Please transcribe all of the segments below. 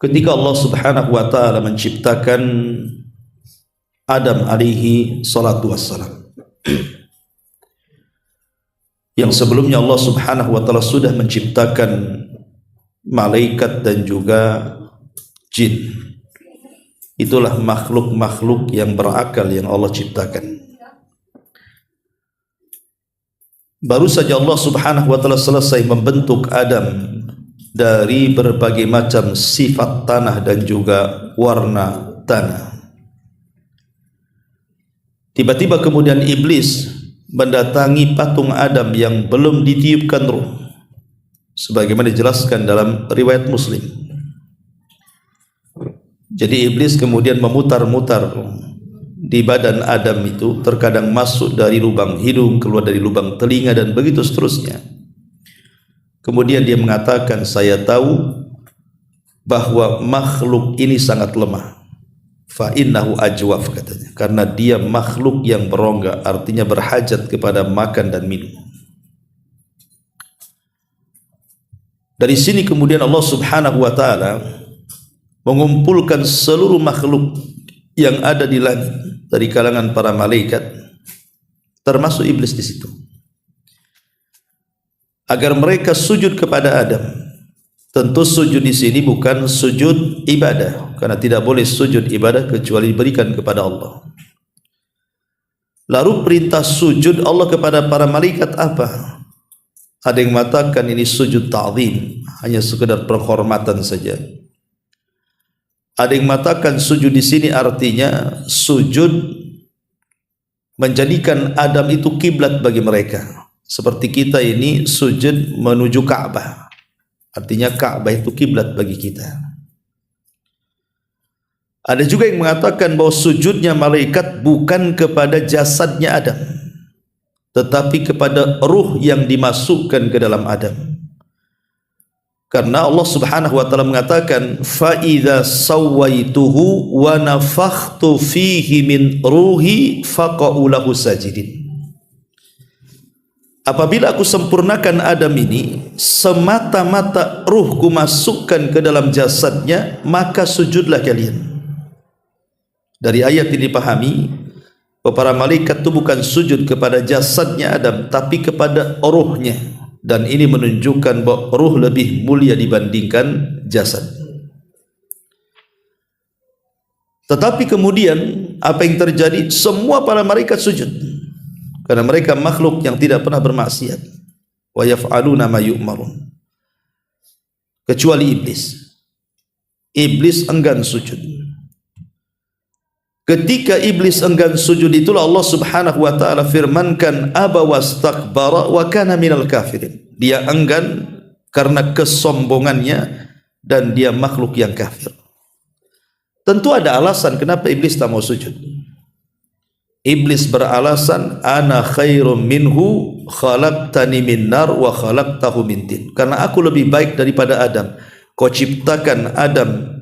Ketika Allah Subhanahu wa taala menciptakan Adam alaihi salatu wassalam, yang sebelumnya Allah Subhanahu wa taala sudah menciptakan malaikat dan juga jin. Itulah makhluk-makhluk yang berakal yang Allah ciptakan. Baru saja Allah Subhanahu wa taala selesai membentuk Adam dari berbagai macam sifat tanah dan juga warna tanah. Tiba-tiba kemudian iblis mendatangi patung Adam yang belum ditiupkan ruh, sebagaimana dijelaskan dalam riwayat Muslim. Jadi iblis kemudian memutar-mutar di badan Adam itu, terkadang masuk dari lubang hidung, keluar dari lubang telinga, dan begitu seterusnya. Kemudian dia mengatakan, saya tahu bahwa makhluk ini sangat lemah. Fa innahu ajwaf, katanya, karena dia makhluk yang berongga, artinya berhajat kepada makan dan minum. Dari sini kemudian Allah Subhanahu wa taala mengumpulkan seluruh makhluk yang ada di langit dari kalangan para malaikat, termasuk iblis di situ, agar mereka sujud kepada Adam. Tentu sujud di sini bukan sujud ibadah, karena tidak boleh sujud ibadah kecuali diberikan kepada Allah. Lalu perintah sujud Allah kepada para malaikat apa? Ada yang mengatakan ini sujud ta'zim, hanya sekedar penghormatan saja. Ada yang mengatakan sujud di sini artinya sujud menjadikan Adam itu kiblat bagi mereka. Seperti kita ini sujud menuju Ka'bah, artinya Ka'bah itu kiblat bagi kita. Ada juga yang mengatakan bahwa sujudnya malaikat bukan kepada jasadnya Adam, tetapi kepada ruh yang dimasukkan ke dalam Adam. Karena Allah Subhanahu wa taala mengatakan, fa idza sawaituhu wa nafakhtu fihi min ruhi faqa'u lahu sajidin. Apabila aku sempurnakan Adam ini, semata-mata ruhku masukkan ke dalam jasadnya, maka sujudlah kalian. Dari ayat ini dipahami bahwa para malaikat itu bukan sujud kepada jasadnya Adam, tapi kepada ruhnya. Dan ini menunjukkan bahwa ruh lebih mulia dibandingkan jasad. Tetapi kemudian apa yang terjadi? Semua para malaikat sujud, karena mereka makhluk yang tidak pernah bermaksiat. Wa yaf'aluna ma yu'marun, kecuali iblis. Iblis enggan sujud. Ketika iblis enggan sujud, itulah Allah Subhanahu wa taala firmankan, aba wastakbara wa kana minal kafirin. Dia enggan karena kesombongannya dan dia makhluk yang kafir. Tentu ada alasan kenapa iblis tak mau sujud. Iblis beralasan, ana khairum minhu khalaqtani min nar wa khalaqtahu min tin. Karena aku lebih baik daripada Adam. Kau ciptakan Adam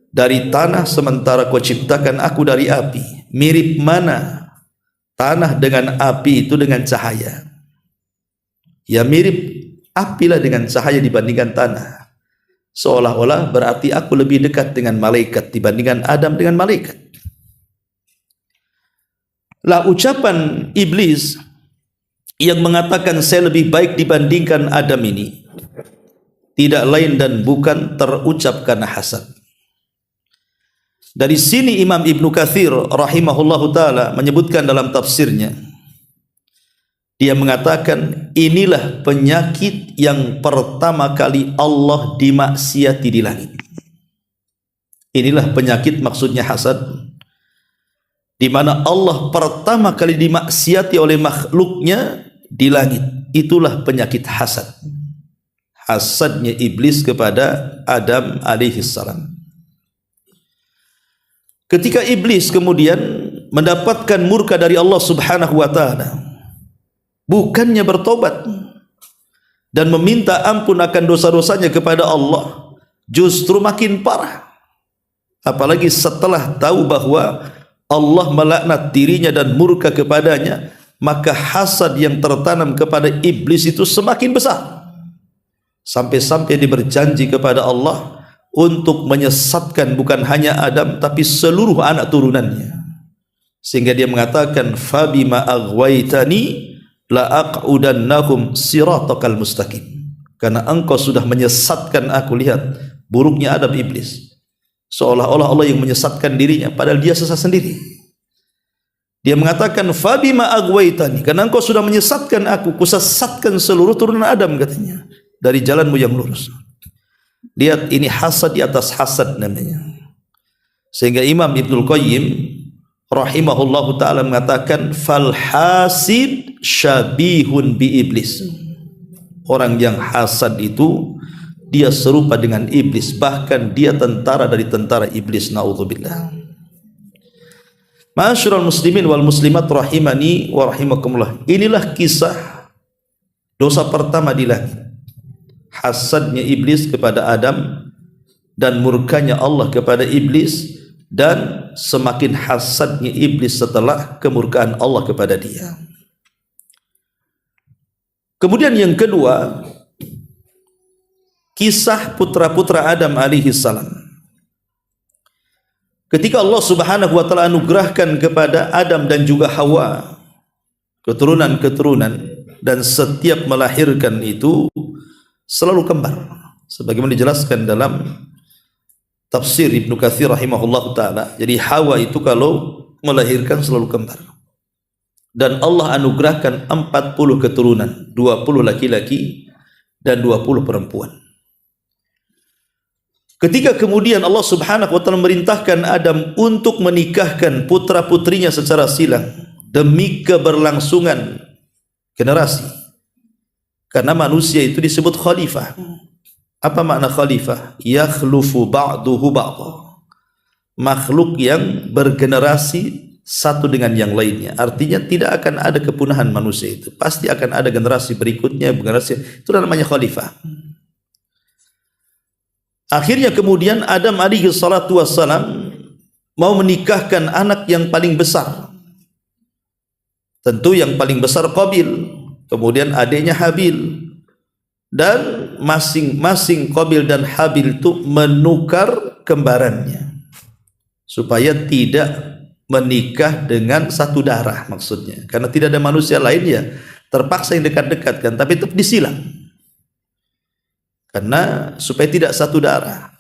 dari tanah, sementara kau ciptakan aku dari api. Mirip mana tanah dengan api itu dengan cahaya? Ya mirip apilah dengan cahaya dibandingkan tanah. Seolah-olah berarti aku lebih dekat dengan malaikat dibandingkan Adam dengan malaikat. Lah ucapan iblis yang mengatakan saya lebih baik dibandingkan Adam ini tidak lain dan bukan terucap karena hasad. Dari sini Imam Ibnu Katsir rahimahullahu taala menyebutkan dalam tafsirnya, dia mengatakan inilah penyakit yang pertama kali Allah dimaksiati di langit. Inilah penyakit, maksudnya hasad, di mana Allah pertama kali dimaksiati oleh makhluknya di langit. Itulah penyakit hasad. Hasadnya iblis kepada Adam alaihi salam. Ketika iblis kemudian mendapatkan murka dari Allah Subhanahu wa taala, bukannya bertobat dan meminta ampun akan dosa-dosanya kepada Allah, justru makin parah. Apalagi setelah tahu bahwa Allah melaknat dirinya dan murka kepadanya, maka hasad yang tertanam kepada iblis itu semakin besar. Sampai-sampai dia berjanji kepada Allah untuk menyesatkan bukan hanya Adam tapi seluruh anak turunannya. Sehingga dia mengatakan fabima aghwaytani la aq'udannahum siratakal mustaqim. Karena engkau sudah menyesatkan aku, lihat buruknya Adam iblis. Seolah-olah Allah yang menyesatkan dirinya padahal dia sesat sendiri. Dia mengatakan fabima aghwaytani, karena engkau sudah menyesatkan aku, kusesatkan seluruh turunan Adam katanya dari jalanmu yang lurus. Lihat, ini hasad di atas hasad namanya. Sehingga Imam Ibnul Qayyim rahimahullahu ta'ala mengatakan fal hasid syabihun bi iblis. Orang yang hasad itu dia serupa dengan iblis, bahkan dia tentara dari tentara iblis, naudzubillah. Ma'asyiral muslimin wal muslimat rahimani wa rahimakumullah. Inilah kisah dosa pertama di langit. Hasadnya iblis kepada Adam dan murkanya Allah kepada iblis, dan semakin hasadnya iblis setelah kemurkaan Allah kepada dia. Kemudian yang kedua, kisah putra-putra Adam alaihi salam. Ketika Allah subhanahu wa ta'ala anugerahkan kepada Adam dan juga Hawa keturunan-keturunan, dan setiap melahirkan itu selalu kembar, sebagaimana dijelaskan dalam tafsir Ibnu Katsir rahimahullah ta'ala. Jadi Hawa itu kalau melahirkan selalu kembar, dan Allah anugerahkan 40 keturunan, 20 laki-laki dan 20 perempuan. Ketika kemudian Allah subhanahu wa ta'ala merintahkan Adam untuk menikahkan putra-putrinya secara silang demi keberlangsungan generasi, karena manusia itu disebut khalifah. Apa makna khalifah? Yakhlufu ba'duhu ba'dha. Makhluk yang bergenerasi satu dengan yang lainnya. Artinya tidak akan ada kepunahan manusia itu. Pasti akan ada generasi berikutnya, generasi itu namanya khalifah. Akhirnya kemudian Adam alaihi salatu wassalam mau menikahkan anak yang paling besar. Tentu yang paling besar Qabil. Kemudian adiknya Habil, dan masing-masing Qabil dan Habil itu menukar kembarannya supaya tidak menikah dengan satu darah, maksudnya karena tidak ada manusia lain, ya terpaksa yang dekat-dekatkan, tapi tetap disilang karena supaya tidak satu darah.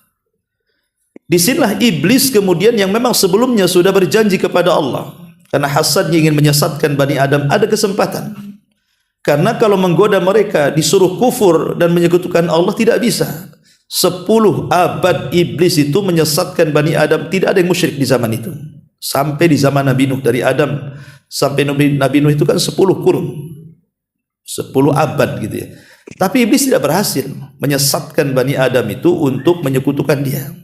Disinilah iblis kemudian yang memang sebelumnya sudah berjanji kepada Allah, karena hasadnya ingin menyesatkan Bani Adam, ada kesempatan. Karena kalau menggoda mereka disuruh kufur dan menyekutukan Allah tidak bisa. 10 abad iblis itu menyesatkan Bani Adam, tidak ada yang musyrik di zaman itu. Sampai di zaman Nabi Nuh, dari Adam sampai Nabi Nuh itu kan 10 kurun, 10 abad gitu ya. Tapi iblis tidak berhasil menyesatkan Bani Adam itu untuk menyekutukan dia.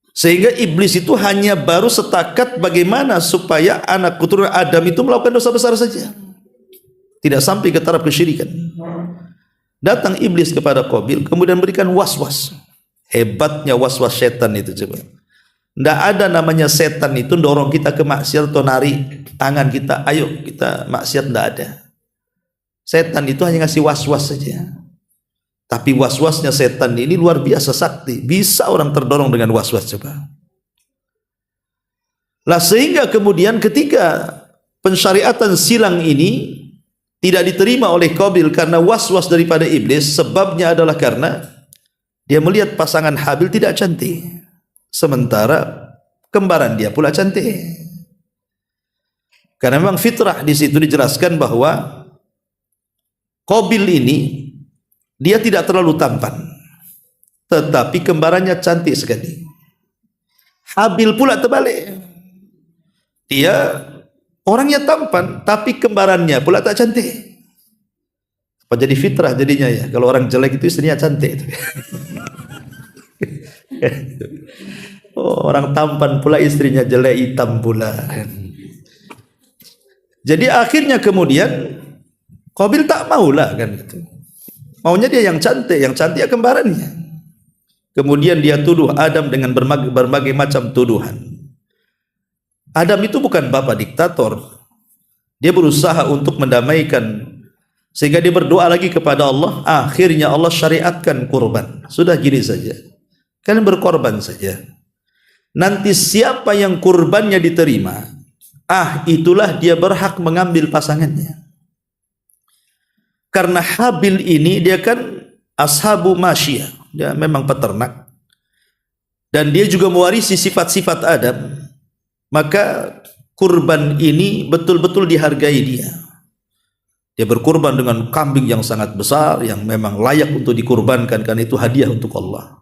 Sehingga iblis itu hanya baru setakat bagaimana supaya anak keturunan Adam itu melakukan dosa besar saja, tidak sampai ke taraf kesyirikan. Datang iblis kepada Qabil, kemudian berikan was-was. Hebatnya was-was setan itu, coba. Tidak ada namanya setan itu dorong kita ke maksiat atau narik tangan kita, ayo kita maksiat, tidak ada. Setan itu hanya ngasih was-was saja. Tapi was-wasnya setan ini luar biasa sakti. Bisa orang terdorong dengan was-was, coba. Lah sehingga kemudian ketika pensyariatan silang ini tidak diterima oleh Qabil karena was-was daripada iblis, sebabnya adalah karena dia melihat pasangan Habil tidak cantik, sementara kembaran dia pula cantik. Karena memang fitrah di situ dijelaskan bahwa Qabil ini dia tidak terlalu tampan, tetapi kembarannya cantik sekali. Habil pula terbalik, dia orangnya tampan, tapi kembarannya pula tak cantik. Apa jadi fitrah jadinya ya? Kalau orang jelek itu istrinya cantik. Oh, orang tampan pula istrinya jelek, hitam pula. Jadi akhirnya kemudian Qabil tak maulah kan gitu. Maunya dia yang cantik ya kembarannya. Kemudian dia tuduh Adam dengan berbagai macam tuduhan. Adam itu bukan bapak diktator. Dia berusaha untuk mendamaikan, sehingga dia berdoa lagi kepada Allah. Akhirnya Allah syariatkan kurban. Sudah gini saja, Kalian berkorban saja. Nanti siapa yang kurbannya diterima, itulah dia berhak mengambil pasangannya. Karena Habil ini dia kan ashabu masyiyah, dia memang peternak, dan dia juga mewarisi sifat-sifat Adam. Maka kurban ini betul-betul dihargai dia. Dia berkurban dengan kambing yang sangat besar, yang memang layak untuk dikurbankan, karena itu hadiah untuk Allah.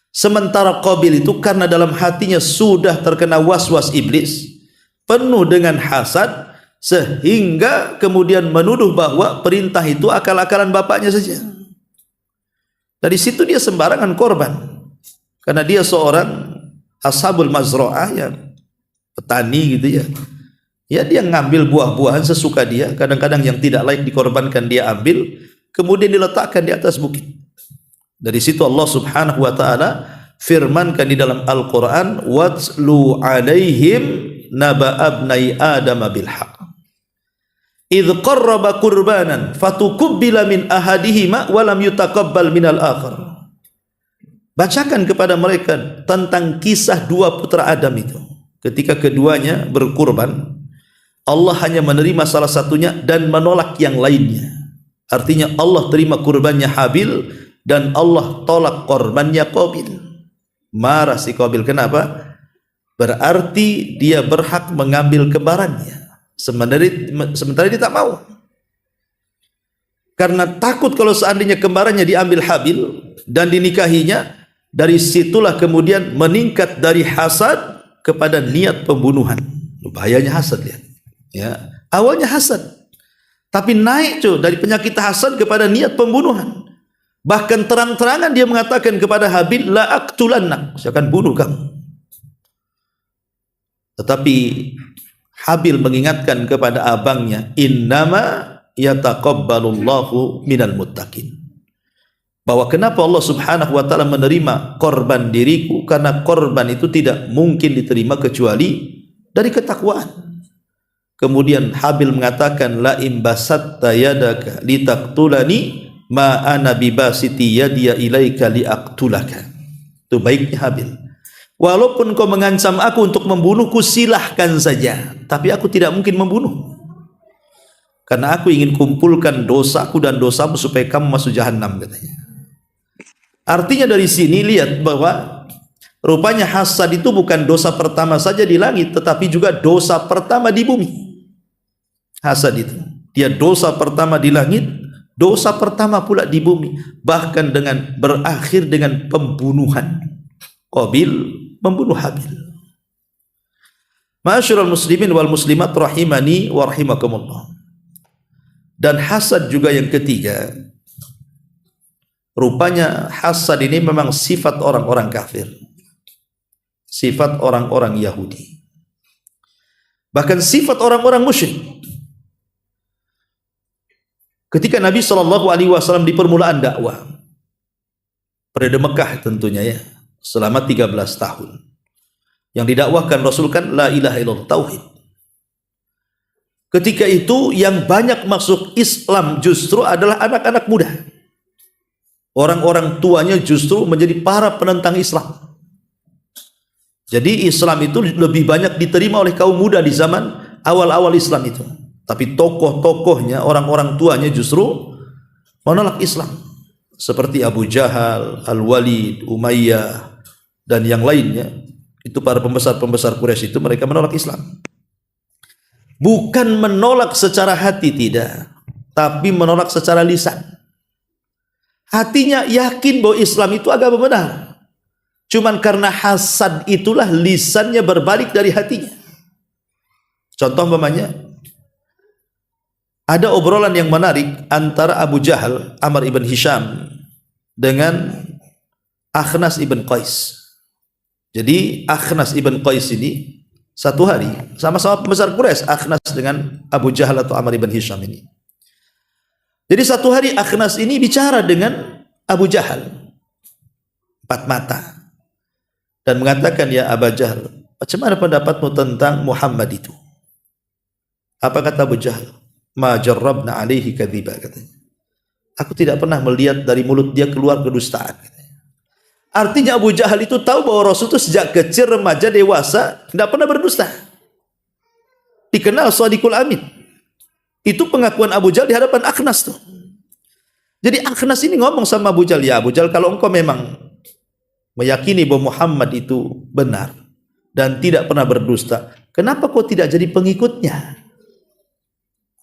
Sementara Qabil itu karena dalam hatinya sudah terkena was-was iblis, penuh dengan hasad, sehingga kemudian menuduh bahwa perintah itu akal-akalan bapaknya saja. Dari situ dia sembarangan korban, karena dia seorang ashabul mazra'ah, yang petani gitu ya. Ya, dia ngambil buah-buahan sesuka dia, kadang-kadang yang tidak layak dikorbankan dia ambil, kemudian diletakkan di atas bukit. Dari situ Allah Subhanahu wa taala firmankan di dalam Al-Qur'an, "Watslu 'alaihim naba abnai Adam bil haqq. Idz qarraba qurbanan fatukubbila min ahadihima wa lam yutaqabbal minal akhar." Bacakan kepada mereka tentang kisah dua putra Adam itu. Ketika keduanya berkurban, Allah hanya menerima salah satunya dan menolak yang lainnya. Artinya Allah terima kurbannya Habil dan Allah tolak korbannya Qabil. Marah si Qabil. Kenapa? Berarti dia berhak mengambil kembarannya, sementara dia tak mau. Karena takut kalau seandainya kembarannya diambil Habil dan dinikahinya, dari situlah kemudian meningkat dari hasad kepada niat pembunuhan. Bahayanya hasad, lihat. Ya, awalnya hasad, tapi naik dari penyakit hasad kepada niat pembunuhan. Bahkan terang-terangan dia mengatakan kepada Habil, la aqtulannak, saya akan bunuh kamu. Tetapi Habil mengingatkan kepada abangnya, innama yataqabbalullahu minal muttaqin, bahwa kenapa Allah Subhanahu wa taala menerima korban diriku, karena korban itu tidak mungkin diterima kecuali dari ketakwaan. Kemudian Habil mengatakan, la imbasatta yadaka litaqtulani ma ana bibasiti yadiya ilaika liaqtulaka. Itu baiknya Habil. Walaupun kau mengancam aku untuk membunuhku, silahkan saja, tapi aku tidak mungkin membunuh, karena aku ingin kumpulkan dosaku dan dosamu supaya kamu masuk jahanam, katanya. Artinya dari sini lihat bahwa rupanya hasad itu bukan dosa pertama saja di langit, tetapi juga dosa pertama di bumi. Hasad itu dia dosa pertama di langit, dosa pertama pula di bumi, bahkan dengan berakhir dengan pembunuhan. Qabil membunuh Habil. Ma'asyiral muslimin wal muslimat rahimani wa rahimakumullah. Dan hasad juga yang ketiga, rupanya hasad ini memang sifat orang-orang kafir, sifat orang-orang Yahudi, bahkan sifat orang-orang musyrik. Ketika Nabi SAW di permulaan dakwah, periode Mekah tentunya ya, selama 13 tahun, yang didakwahkan Rasul kan la ilaha illallah, tauhid. Ketika itu yang banyak masuk Islam justru adalah anak-anak muda. Orang-orang tuanya justru menjadi para penentang Islam. Jadi Islam itu lebih banyak diterima oleh kaum muda di zaman awal-awal Islam itu. Tapi tokoh-tokohnya, orang-orang tuanya justru menolak Islam. Seperti Abu Jahal, Al-Walid, Umayyah, dan yang lainnya. Itu para pembesar-pembesar Quraisy itu, mereka menolak Islam. Bukan menolak secara hati, tidak, tapi menolak secara lisan. Hatinya yakin bahwa Islam itu agama benar, cuman karena hasad itulah lisannya berbalik dari hatinya. Contoh umpamanya, ada obrolan yang menarik antara Abu Jahal, Amr ibn Hisham, dengan Akhnas ibn Qais. Jadi Akhnas ibn Qais ini satu hari sama-sama pembesar Quraisy, Akhnas dengan Abu Jahal atau Amr ibn Hisham ini. Jadi satu hari Akhnas ini bicara dengan Abu Jahal empat mata dan mengatakan, ya Abu Jahal, macam mana pendapatmu tentang Muhammad itu? Apa kata Abu Jahal? Ma jarrabna alaihi kadhiba, katanya. Aku tidak pernah melihat dari mulut dia keluar kedustaan, katanya. Artinya Abu Jahal itu tahu bahwa Rasul itu sejak kecil, remaja, dewasa tidak pernah berdusta. Dikenal Shadiqul Amin. Itu pengakuan Abu Jahal di hadapan Akhnas tuh. Jadi Akhnas ini ngomong sama Abu Jahal, ya Abu Jahal, kalau engkau memang meyakini bahwa Muhammad itu benar dan tidak pernah berdusta, kenapa kau tidak jadi pengikutnya?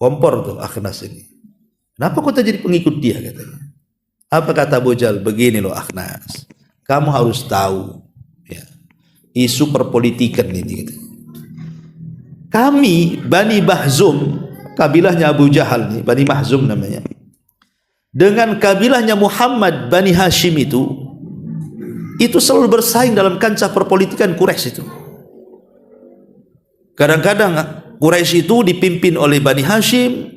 Kompor tuh Akhnas ini. Kenapa kau tidak jadi pengikut dia, katanya. Apa kata Abu Jahal? Begini loh Akhnas, kamu harus tahu ya, isu perpolitikan ini gitu. Kami Bani Mahzum, kabilahnya Abu Jahal nih, Bani Mahzum namanya, dengan kabilahnya Muhammad Bani Hashim itu selalu bersaing dalam kancah perpolitikan Quraisy itu. Kadang-kadang Quraisy itu dipimpin oleh Bani Hashim,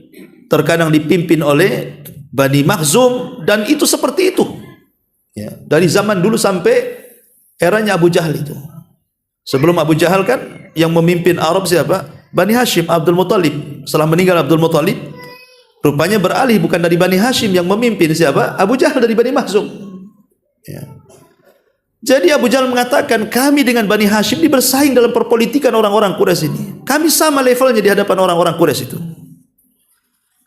terkadang dipimpin oleh Bani Makhzum, dan itu seperti itu. Ya, dari zaman dulu sampai eranya Abu Jahal itu. Sebelum Abu Jahal kan yang memimpin Arab siapa? Bani Hashim, Abdul Muttalib. Setelah meninggal Abdul Muttalib, rupanya beralih bukan dari Bani Hashim yang memimpin siapa? Abu Jahal dari Bani Makhzum. Ya. Jadi Abu Jahal mengatakan, kami dengan Bani Hashim ini bersaing dalam perpolitikan orang-orang Quraisy ini. Kami sama levelnya di hadapan orang-orang Quraisy itu.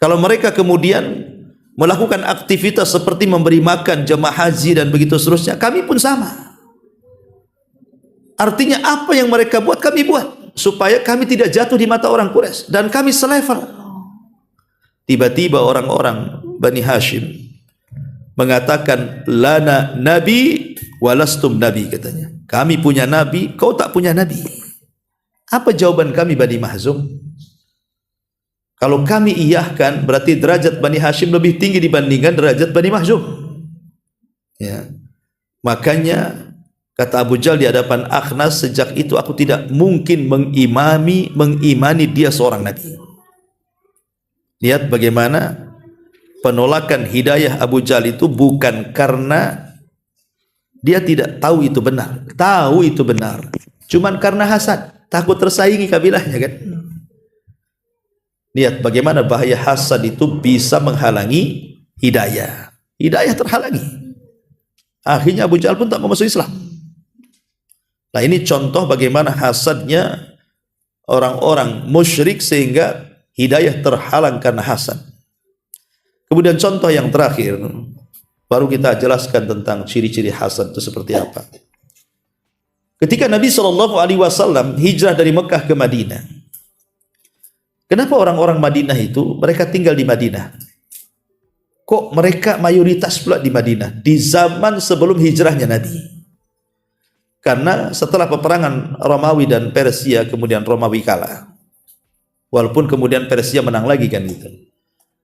Kalau mereka kemudian melakukan aktivitas seperti memberi makan jemaah haji dan begitu seterusnya, kami pun sama. Artinya apa yang mereka buat, kami buat, supaya kami tidak jatuh di mata orang Quraisy, dan kami selevel. Tiba-tiba orang-orang Bani Hashim mengatakan, lana nabi walastum nabi, katanya. Kami punya nabi, kau tak punya nabi. Apa jawaban kami Bani Mahzum? Kalau kami iyahkan, berarti derajat Bani Hashim lebih tinggi dibandingkan derajat Bani Mahzum. Ya. Makanya kata Abu Jahal di hadapan Akhnas, sejak itu aku tidak mungkin mengimani dia seorang nabi. Lihat bagaimana penolakan hidayah Abu Jahal itu bukan karena dia tidak tahu itu benar, tahu itu benar, cuman karena hasad, takut tersaingi kabilahnya kan. Lihat bagaimana bahaya hasad itu bisa menghalangi hidayah. Hidayah terhalangi. Akhirnya Abu Jahal pun tak mau masuk Islam. Nah, ini contoh bagaimana hasadnya orang-orang musyrik sehingga hidayah terhalang karena hasad. Kemudian contoh yang terakhir, baru kita jelaskan tentang ciri-ciri hasad itu seperti apa. Ketika Nabi SAW hijrah dari Mekah ke Madinah, kenapa orang-orang Madinah itu mereka tinggal di Madinah? Kok mereka mayoritas pula di Madinah di zaman sebelum hijrahnya Nabi? Karena setelah peperangan Romawi dan Persia, kemudian Romawi kalah. Walaupun kemudian Persia menang lagi kan gitu.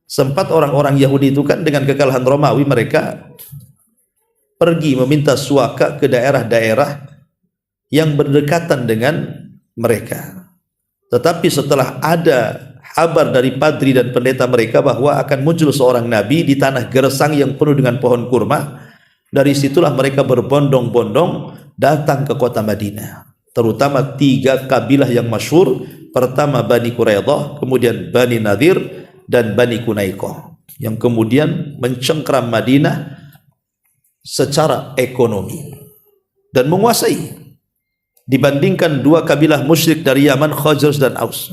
Sempat orang-orang Yahudi itu kan dengan kekalahan Romawi mereka pergi meminta suaka ke daerah-daerah yang berdekatan dengan mereka. Tetapi setelah ada kabar dari padri dan pendeta mereka bahwa akan muncul seorang nabi di tanah gersang yang penuh dengan pohon kurma, dari situlah mereka berbondong-bondong datang ke kota Madinah. Terutama 3 kabilah yang masyhur, pertama Bani Quraidah, kemudian Bani Nadir, dan Bani Kunaikoh, yang kemudian mencengkram Madinah secara ekonomi dan menguasai dibandingkan 2 kabilah musyrik dari Yaman, Khazraj dan Aus.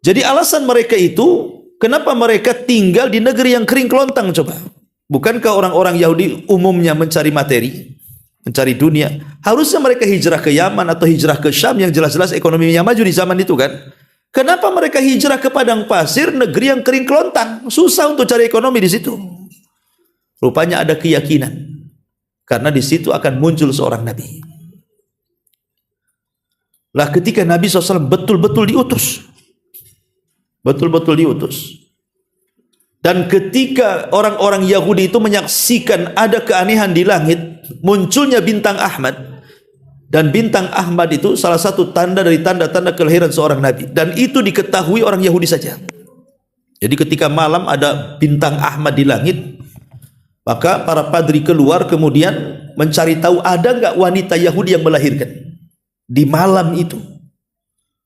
Jadi alasan mereka itu, kenapa mereka tinggal di negeri yang kering kelontang coba? Bukankah orang-orang Yahudi umumnya mencari materi, mencari dunia? Harusnya mereka hijrah ke Yaman atau hijrah ke Syam yang jelas-jelas ekonominya maju di zaman itu kan? Kenapa mereka hijrah ke padang pasir, negeri yang kering kelontang? Susah untuk cari ekonomi di situ. Rupanya ada keyakinan, karena di situ akan muncul seorang nabi. Lah ketika Nabi SAW betul-betul diutus, dan ketika orang-orang Yahudi itu menyaksikan ada keanehan di langit, munculnya bintang Ahmad. Dan bintang Ahmad itu salah satu tanda dari tanda-tanda kelahiran seorang nabi, dan itu diketahui orang Yahudi saja. Jadi ketika malam ada bintang Ahmad di langit, maka para padri keluar kemudian mencari tahu ada enggak wanita Yahudi yang melahirkan di malam itu.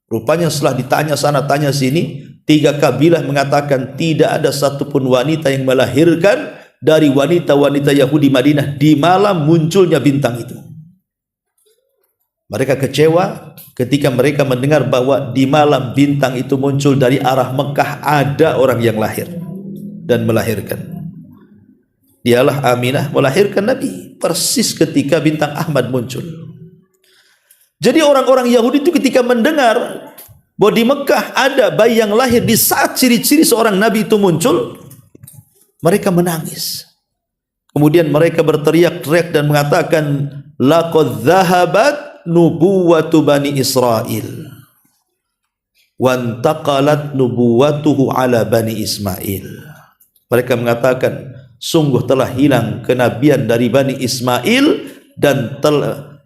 Rupanya setelah ditanya sana tanya sini, 3 kabilah mengatakan tidak ada satupun wanita yang melahirkan dari wanita-wanita Yahudi Madinah di malam munculnya bintang itu. Mereka kecewa ketika mereka mendengar bahwa di malam bintang itu muncul dari arah Mekah ada orang yang lahir dan melahirkan. Dialah Aminah melahirkan Nabi persis ketika bintang Ahmad muncul. Jadi orang-orang Yahudi itu ketika mendengar bahwa di Mekah ada bayi yang lahir di saat ciri-ciri seorang Nabi itu muncul, mereka menangis. Kemudian mereka berteriak-teriak dan mengatakan, laqad dhahabat nubuwatu Bani Israel wantaqalat nubuwatuhu ala Bani Ismail. Mereka mengatakan, sungguh telah hilang kenabian dari Bani Ismail dan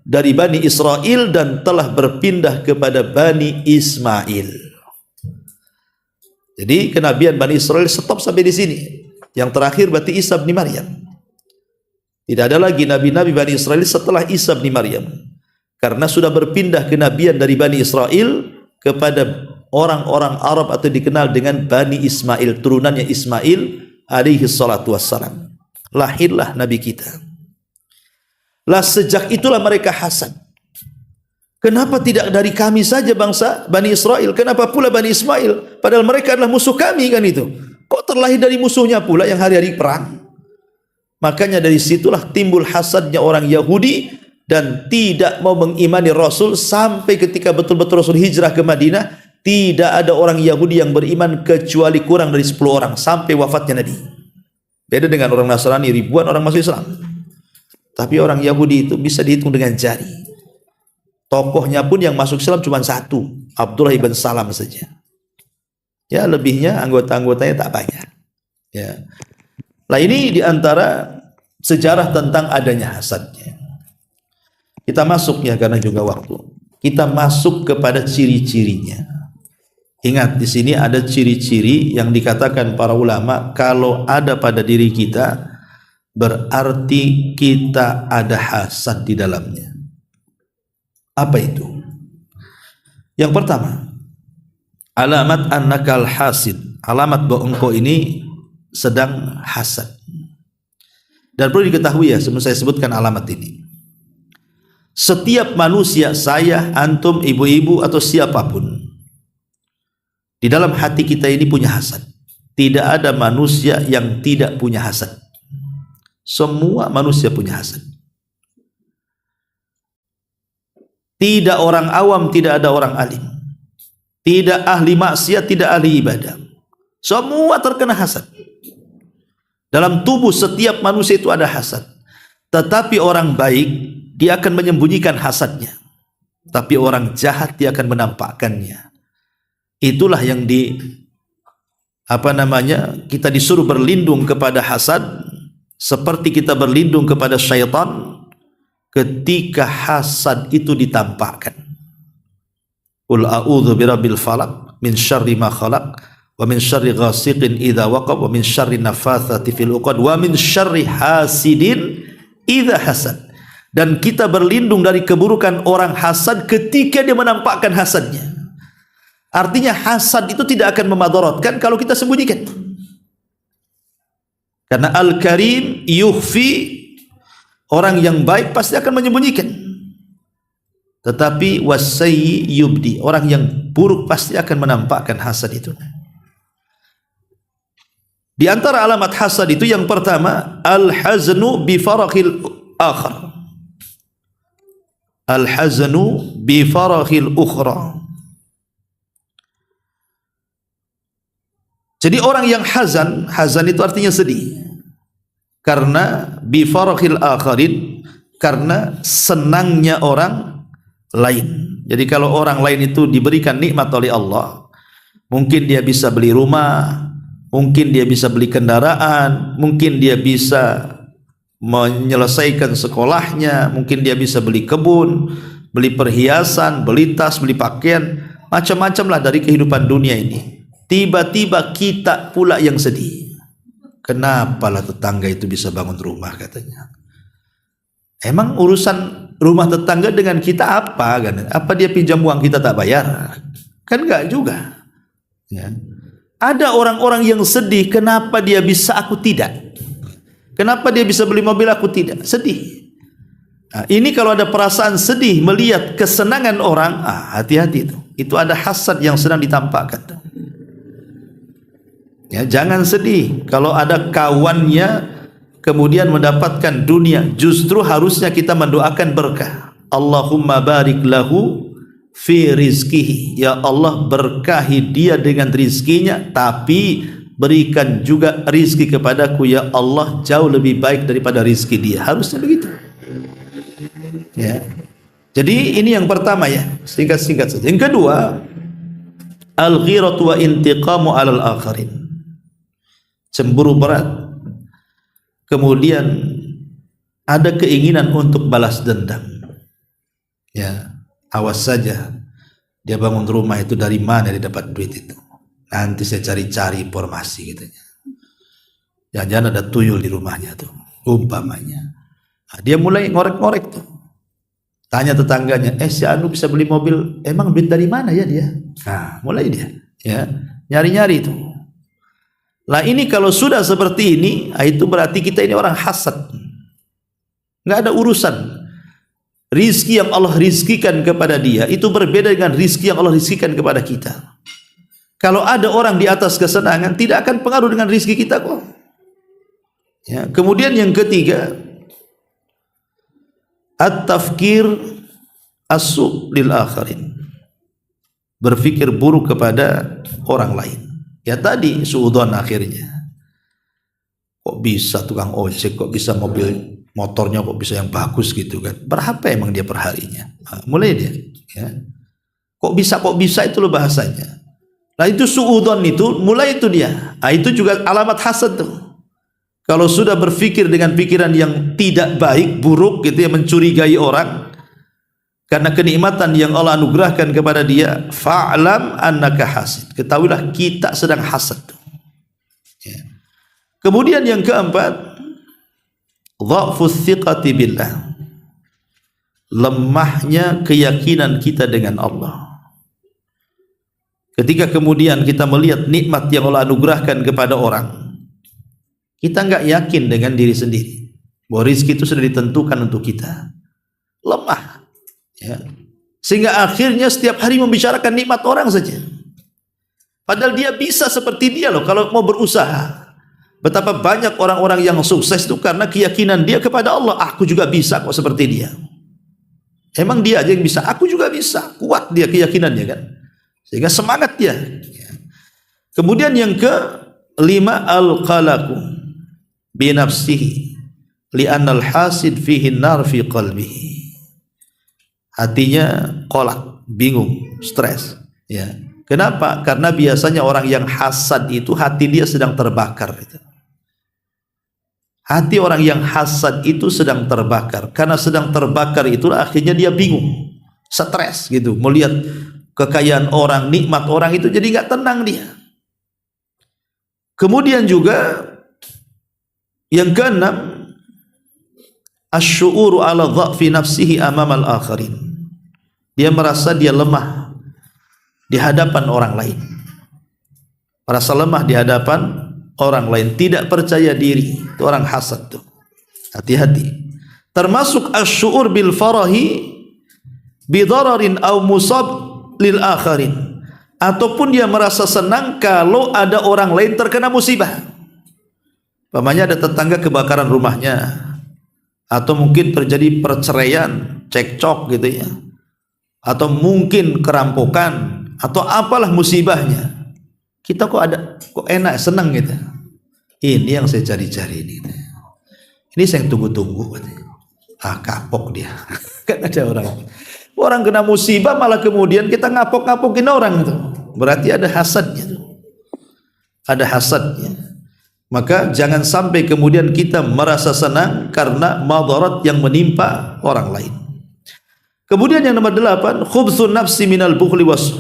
dari Bani Israel dan telah berpindah kepada Bani Ismail. Jadi kenabian Bani Israel stop sampai di sini. Yang terakhir berarti Isa bin Maryam. Tidak ada lagi nabi-nabi Bani Israel setelah Isa bin Maryam. Karena sudah berpindah kenabian dari Bani Israel kepada orang-orang Arab atau dikenal dengan Bani Ismail, turunannya Ismail alaihi salatu wassalam. Lahirlah Nabi kita. Lah sejak itulah mereka hasad. Kenapa tidak dari kami saja bangsa Bani Israel? Kenapa pula Bani Ismail? Padahal mereka adalah musuh kami kan itu. Kok terlahir dari musuhnya pula yang hari-hari perang? Makanya dari situlah timbul hasadnya orang Yahudi dan tidak mau mengimani Rasul sampai ketika betul-betul Rasul hijrah ke Madinah, tidak ada orang Yahudi yang beriman kecuali kurang dari 10 orang sampai wafatnya Nabi. Beda dengan orang Nasrani, ribuan orang masuk Islam. Tapi orang Yahudi itu bisa dihitung dengan jari. Tokohnya pun yang masuk Islam cuma satu, Abdullah ibn Salam saja. Ya, lebihnya anggota-anggotanya tak banyak. Ya. Nah, ini diantara sejarah tentang adanya hasadnya. Kita masuk ya karena juga waktu. Kita masuk kepada ciri-cirinya. Ingat di sini ada ciri-ciri yang dikatakan para ulama kalau ada pada diri kita berarti kita ada hasad di dalamnya. Apa itu? Yang pertama, alamat annakal hasid. Alamat bahwa engkau ini sedang hasad. Dan perlu diketahui ya, sebelum saya sebutkan alamat ini. Setiap manusia, saya, antum, ibu-ibu atau siapapun, di dalam hati kita ini punya hasad. Tidak ada manusia yang tidak punya hasad. Semua manusia punya hasad. Tidak orang awam, tidak ada orang alim. Tidak ahli maksiat, tidak ahli ibadah. Semua terkena hasad. Dalam tubuh setiap manusia itu ada hasad. Tetapi orang baik, dia akan menyembunyikan hasadnya. Tapi orang jahat, dia akan menampakkannya. Itulah yang kita disuruh berlindung kepada hasad seperti kita berlindung kepada syaitan ketika hasad itu ditampakkan. Qul a'udzu birabbil falaq min syarri ma khalaq wa min syarri ghasiqin idza waqab wa min syarri naffatsati fil 'uqad wa min syarri hasidin idza hasad. Dan kita berlindung dari keburukan orang hasad ketika dia menampakkan hasadnya. Artinya hasad itu tidak akan memadaratkan kalau kita sembunyikan. Karena Al-Karim yukhfi, orang yang baik pasti akan menyembunyikan. Tetapi wasayyi yubdi, orang yang buruk pasti akan menampakkan hasad itu. Di antara alamat hasad itu yang pertama, al-haznu bi farakhil akhar. Al-haznu bi farakhil ukhra. Jadi orang yang hazan itu artinya sedih. Karena bi farakhil akharin, karena senangnya orang lain. Jadi kalau orang lain itu diberikan nikmat oleh Allah, mungkin dia bisa beli rumah, mungkin dia bisa beli kendaraan, mungkin dia bisa menyelesaikan sekolahnya, mungkin dia bisa beli kebun, beli perhiasan, beli tas, beli pakaian, macam-macam lah dari kehidupan dunia ini. Tiba-tiba kita pula yang sedih. Kenapalah tetangga itu bisa bangun rumah katanya. Emang urusan rumah tetangga dengan kita apa kan? Apa dia pinjam uang kita tak bayar? Kan enggak juga. Ya. Ada orang-orang yang sedih, kenapa dia bisa aku tidak? Kenapa dia bisa beli mobil, aku tidak? Sedih. Nah, ini kalau ada perasaan sedih melihat kesenangan orang, hati-hati itu. Itu ada hasad yang sedang ditampakkan. Ya, jangan sedih kalau ada kawannya kemudian mendapatkan dunia. Justru harusnya kita mendoakan berkah. Allahumma barik lahu fi rizkihi. Ya Allah, berkahi dia dengan rizkinya, tapi berikan juga rizki kepadaku ya Allah jauh lebih baik daripada rizki dia. Harusnya begitu. Ya. Jadi ini yang pertama ya, singkat-singkat saja. Yang kedua, al-ghiratu wa intiqamu 'alal akharin. Cemburu berat. Kemudian ada keinginan untuk balas dendam. Ya, awas saja. Dia bangun rumah itu dari mana dia dapat duit itu? Nanti saya cari-cari informasi katanya. Jangan-jangan ada tuyul di rumahnya tuh, umpamanya. Nah, dia mulai ngorek-ngorek tuh. Tanya tetangganya, si Anu bisa beli mobil, emang duit dari mana ya dia? Nah, mulai dia, ya, nyari-nyari itu. Nah ini kalau sudah seperti ini, itu berarti kita ini orang hasad. Nggak ada urusan. Rizki yang Allah rizkikan kepada dia, itu berbeda dengan rizki yang Allah rizkikan kepada kita. Kalau ada orang di atas kesenangan, tidak akan pengaruh dengan rizki kita kok. Ya, kemudian yang ketiga, at-tafkir as-su' lil akharin. Berpikir buruk kepada orang lain. Ya tadi suudzon akhirnya. Kok bisa tukang ojek, kok bisa mobil motornya kok bisa yang bagus gitu kan. Berapa emang dia perharinya? Nah, mulai dia ya. Kok bisa itu loh bahasanya. Nah itu suudzon itu mulai itu dia. Nah, itu juga alamat hasad tuh. Kalau sudah berpikir dengan pikiran yang tidak baik, buruk gitu ya, mencurigai orang karena kenikmatan yang Allah anugerahkan kepada dia, fa'lam annaka hasid. Ketahuilah kita sedang hasad. Ya. Kemudian yang keempat, dha'fus thiqati billah. Lemahnya keyakinan kita dengan Allah. Ketika kemudian kita melihat nikmat yang Allah anugerahkan kepada orang, kita enggak yakin dengan diri sendiri bahwa rezeki itu sudah ditentukan untuk kita. Lemah. Ya. Sehingga akhirnya setiap hari membicarakan nikmat orang saja. Padahal dia bisa seperti dia loh kalau mau berusaha. Betapa banyak orang-orang yang sukses itu karena keyakinan dia kepada Allah. Aku juga bisa kok seperti dia. Emang dia aja yang bisa, aku juga bisa. Kuat dia keyakinannya kan. Sehingga semangat dia. Kemudian yang kelima, al-qalaqu bi nafsihi li'anna al-hasid fihi nar fi qalbihi. Hatinya kolak, bingung, stres. Ya. Kenapa? Karena biasanya orang yang hasad itu hati dia sedang terbakar. Hati orang yang hasad itu sedang terbakar. Karena sedang terbakar itu akhirnya dia bingung, stres gitu. Melihat kekayaan orang, nikmat orang itu jadi nggak tenang dia. Kemudian juga yang keenam, asy'uru ala dha'fi nafsihi amamal akharin. Dia merasa dia lemah di hadapan orang lain. Merasa lemah di hadapan orang lain, tidak percaya diri. Itu orang hasad tuh. Hati-hati. Termasuk asy'ur bil farahi bi dararin aw musab lil akharin. Ataupun dia merasa senang kalau ada orang lain terkena musibah. Umpamanya ada tetangga kebakaran rumahnya, atau mungkin terjadi perceraian, cekcok gitu ya, atau mungkin kerampokan, atau apalah musibahnya. Kita kok enak, senang gitu. Ini yang saya cari-cari ini. Ini saya tunggu-tunggu. Kapok dia. Kan ada orang kena musibah malah kemudian kita ngapok-ngapokin orang itu. Berarti ada hasadnya. Ada hasadnya. Maka jangan sampai kemudian kita merasa senang karena madarat yang menimpa orang lain. Kemudian yang nomor 8, khubthun nafsi minal bukhli was.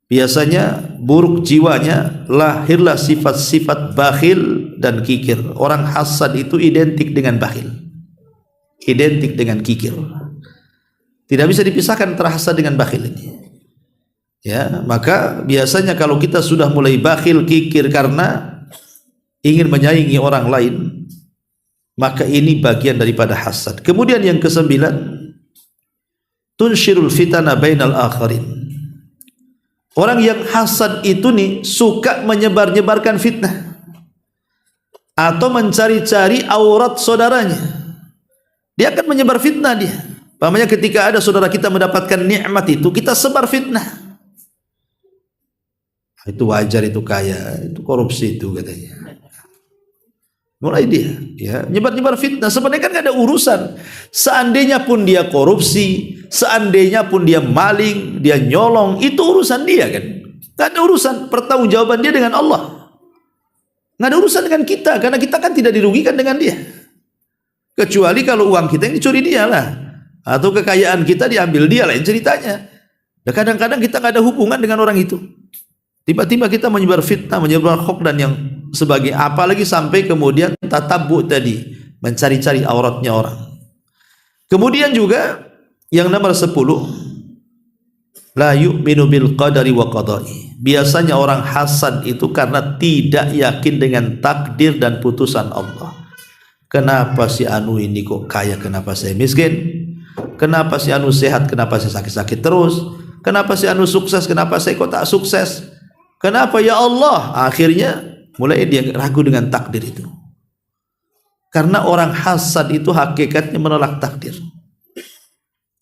Biasanya buruk jiwanya, lahirlah sifat-sifat bakhil dan kikir. Orang hasad itu identik dengan bakhil, identik dengan kikir. Tidak bisa dipisahkan antara hasad dengan bakhil ini. Ya, maka biasanya kalau kita sudah mulai bakhil, kikir karena ingin menyaingi orang lain, Maka ini bagian daripada hasad. Kemudian yang kesembilan, tunshirul fitana bainal akharin. Orang yang hasad itu nih suka menyebar-nyebarkan fitnah atau mencari-cari aurat saudaranya. Dia akan menyebar fitnah dia. Pahamnya ketika ada saudara kita mendapatkan nikmat itu, kita sebar fitnah. Itu wajar, itu kaya, itu korupsi itu katanya. Mulai dia ya nyebar-nyebar fitnah. Sebenarnya kan gak ada urusan. Seandainya pun dia korupsi, seandainya pun dia maling, dia nyolong, itu urusan dia kan. Gak ada urusan. Pertanggungjawaban dia dengan Allah. Gak ada urusan dengan kita, karena kita kan tidak dirugikan dengan dia. Kecuali kalau uang kita yang dicuri dia lah, atau kekayaan kita diambil dia, lain ceritanya. Dan kadang-kadang kita gak ada hubungan dengan orang itu. Tiba-tiba kita menyebar fitnah, menyebar hoax dan yang sebagai, apalagi sampai kemudian tatabu tadi, mencari-cari auratnya orang. Kemudian juga yang nomor 10, la yu'minu bil qadari wa qada'i. Biasanya orang hasad itu karena tidak yakin dengan takdir dan putusan Allah. Kenapa si anu ini kok kaya, kenapa saya miskin? Kenapa si anu sehat, kenapa saya sakit-sakit terus? Kenapa si anu sukses, kenapa saya kok tak sukses? Kenapa ya Allah? Akhirnya mulai dia ragu dengan takdir itu. Karena orang hasad itu hakikatnya menolak takdir.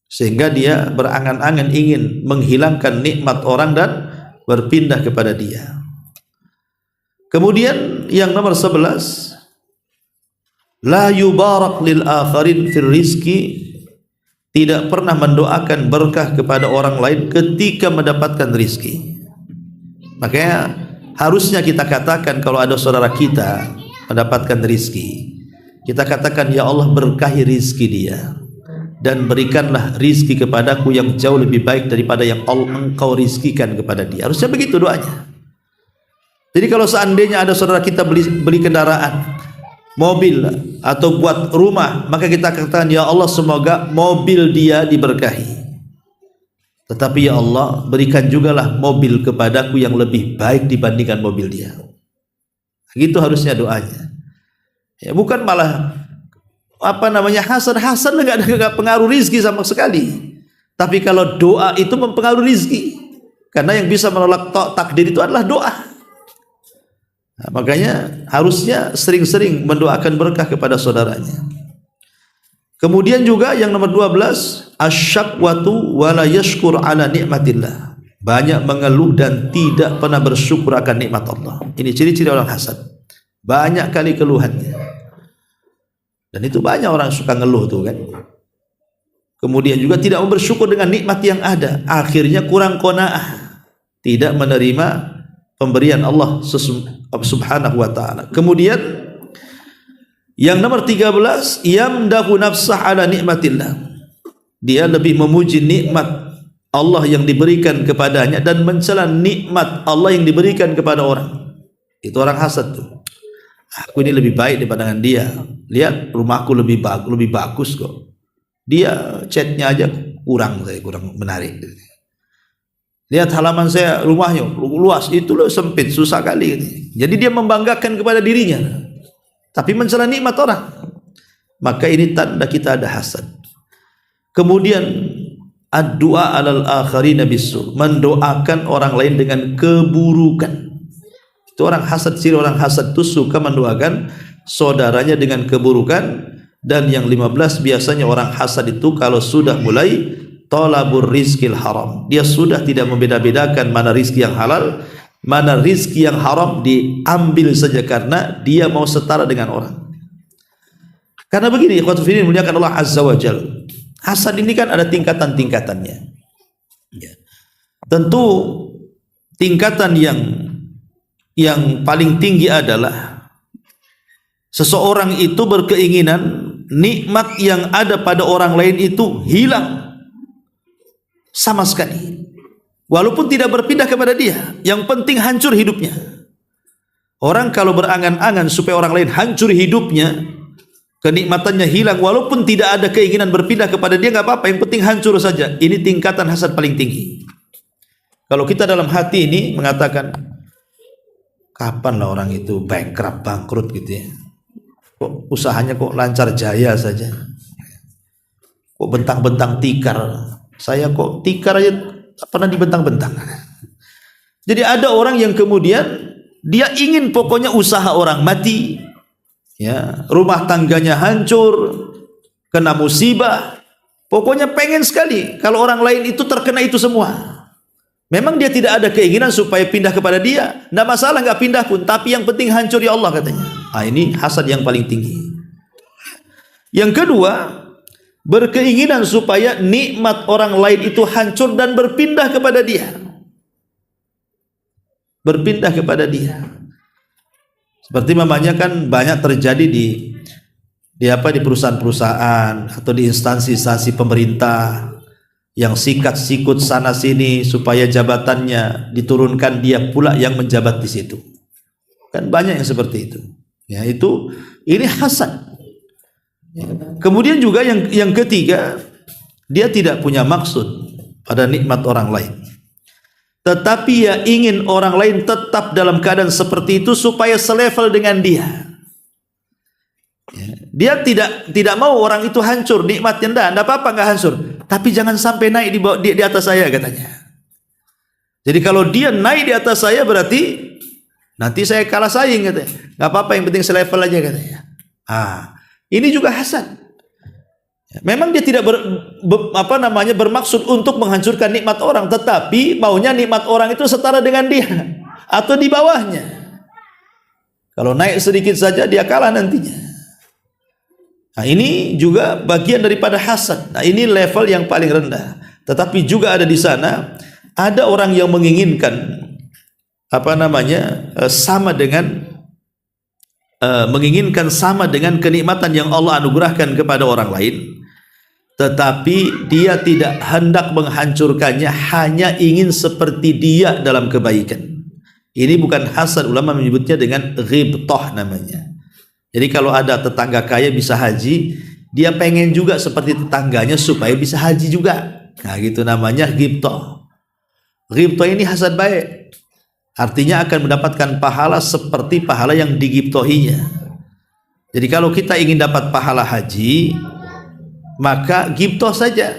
Sehingga dia berangan-angan ingin menghilangkan nikmat orang dan berpindah kepada dia. Kemudian yang nomor 11, la yubarak lil akharin fil rizki. Tidak pernah mendoakan berkah kepada orang lain ketika mendapatkan rizki. Makanya harusnya kita katakan kalau ada saudara kita mendapatkan rizki, kita katakan ya Allah berkahi rizki dia dan berikanlah rizki kepadaku yang jauh lebih baik daripada yang engkau rizkikan kepada dia. Harusnya begitu doanya. Jadi kalau seandainya ada saudara kita beli kendaraan, mobil atau buat rumah, maka kita katakan ya Allah semoga mobil dia diberkahi. Tetapi ya Allah berikan jugalah mobil kepadaku yang lebih baik dibandingkan mobil dia. Gitu harusnya doanya. Ya, bukan malah hasad nggak pengaruh rizki sama sekali. Tapi kalau doa itu mempengaruhi rizki, karena yang bisa menolak takdir itu adalah doa. Nah, makanya harusnya sering-sering mendoakan berkah kepada saudaranya. Kemudian juga yang nomor 12, asyakwatu wala yashkur ala nikmatillah. Banyak mengeluh dan tidak pernah bersyukur akan nikmat Allah. Ini ciri-ciri orang hasad. Banyak kali keluhannya. Dan itu banyak orang suka ngeluh tuh kan. Kemudian juga tidak bersyukur dengan nikmat yang ada. Akhirnya kurang qanaah. Tidak menerima pemberian Allah subhanahu wa ta'ala. Kemudian yang nomor 13, yamdahu nafsah ala nikmatillah. Dia lebih memuji nikmat Allah yang diberikan kepadanya dan mencela nikmat Allah yang diberikan kepada orang. Itu orang hasad tuh. Aku ini lebih baik daripada dia. Lihat rumahku lebih bagus kok. Dia catnya aja kurang menarik. Lihat halaman saya, rumahnya luas, itu loh sempit, susah kali. Jadi dia membanggakan kepada dirinya. Tapi mencela nikmat orang, maka ini tanda kita ada hasad. Kemudian ad-du'a alal akharina bisu, mendoakan orang lain dengan keburukan. Itu orang hasad, ciri orang hasad itu suka mendoakan saudaranya dengan keburukan. Dan yang 15, biasanya orang hasad itu kalau sudah mulai talabur rizkil haram, dia sudah tidak membeda-bedakan mana rizki yang halal, mana rizki yang haram, diambil saja karena dia mau setara dengan orang. Karena begini, ikhwatul fillah muliakan Allah azza wa jalla, hasad ini kan ada tingkatan-tingkatannya ya. Tentu tingkatan yang paling tinggi adalah seseorang itu berkeinginan nikmat yang ada pada orang lain itu hilang sama sekali, walaupun tidak berpindah kepada dia, yang penting hancur hidupnya. Orang kalau berangan-angan supaya orang lain hancur hidupnya, kenikmatannya hilang, walaupun tidak ada keinginan berpindah kepada dia, nggak apa-apa, yang penting hancur saja. Ini tingkatan hasad paling tinggi. Kalau kita dalam hati ini mengatakan, kapan lah orang itu bangkrut gitu ya, kok usahanya kok lancar jaya saja, kok bentang-bentang tikar, saya kok tikar aja pernah dibentang-bentang. Jadi ada orang yang kemudian dia ingin pokoknya usaha orang mati, ya, rumah tangganya hancur, kena musibah, pokoknya pengen sekali kalau orang lain itu terkena itu semua. Memang dia tidak ada keinginan supaya pindah kepada dia, tidak masalah nggak pindah pun, tapi yang penting hancur ya Allah katanya. Nah, ini hasad yang paling tinggi. Yang kedua, berkeinginan supaya nikmat orang lain itu hancur dan berpindah kepada dia. Berpindah kepada dia. Seperti mamanya kan banyak terjadi di perusahaan-perusahaan atau di instansi-instansi pemerintah yang sikat-sikut sana sini supaya jabatannya diturunkan, dia pula yang menjabat di situ. Kan banyak yang seperti itu. Ya, ini hasad. Kemudian juga yang ketiga, dia tidak punya maksud pada nikmat orang lain, tetapi ya ingin orang lain tetap dalam keadaan seperti itu supaya selevel dengan dia. Dia tidak mau orang itu hancur nikmatnya, enggak apa-apa enggak hancur, tapi jangan sampai naik di atas saya katanya. Jadi kalau dia naik di atas saya berarti nanti saya kalah saing katanya. Enggak apa-apa, yang penting selevel aja katanya. Ini juga hasad. Memang dia tidak bermaksud untuk menghancurkan nikmat orang, tetapi maunya nikmat orang itu setara dengan dia atau di bawahnya. Kalau naik sedikit saja dia kalah nantinya. Nah, ini juga bagian daripada hasad. Nah, ini level yang paling rendah. Tetapi juga ada di sana ada orang yang menginginkan sama dengan kenikmatan yang Allah anugerahkan kepada orang lain, tetapi dia tidak hendak menghancurkannya, hanya ingin seperti dia dalam kebaikan. Ini bukan hasad, ulama menyebutnya dengan ghibtah namanya. Jadi kalau ada tetangga kaya bisa haji, dia pengen juga seperti tetangganya supaya bisa haji juga. Nah, gitu namanya ghibtah. Ghibtah ini hasad baik. Artinya akan mendapatkan pahala seperti pahala yang digibtohinya. Jadi kalau kita ingin dapat pahala haji, maka gibtoh saja.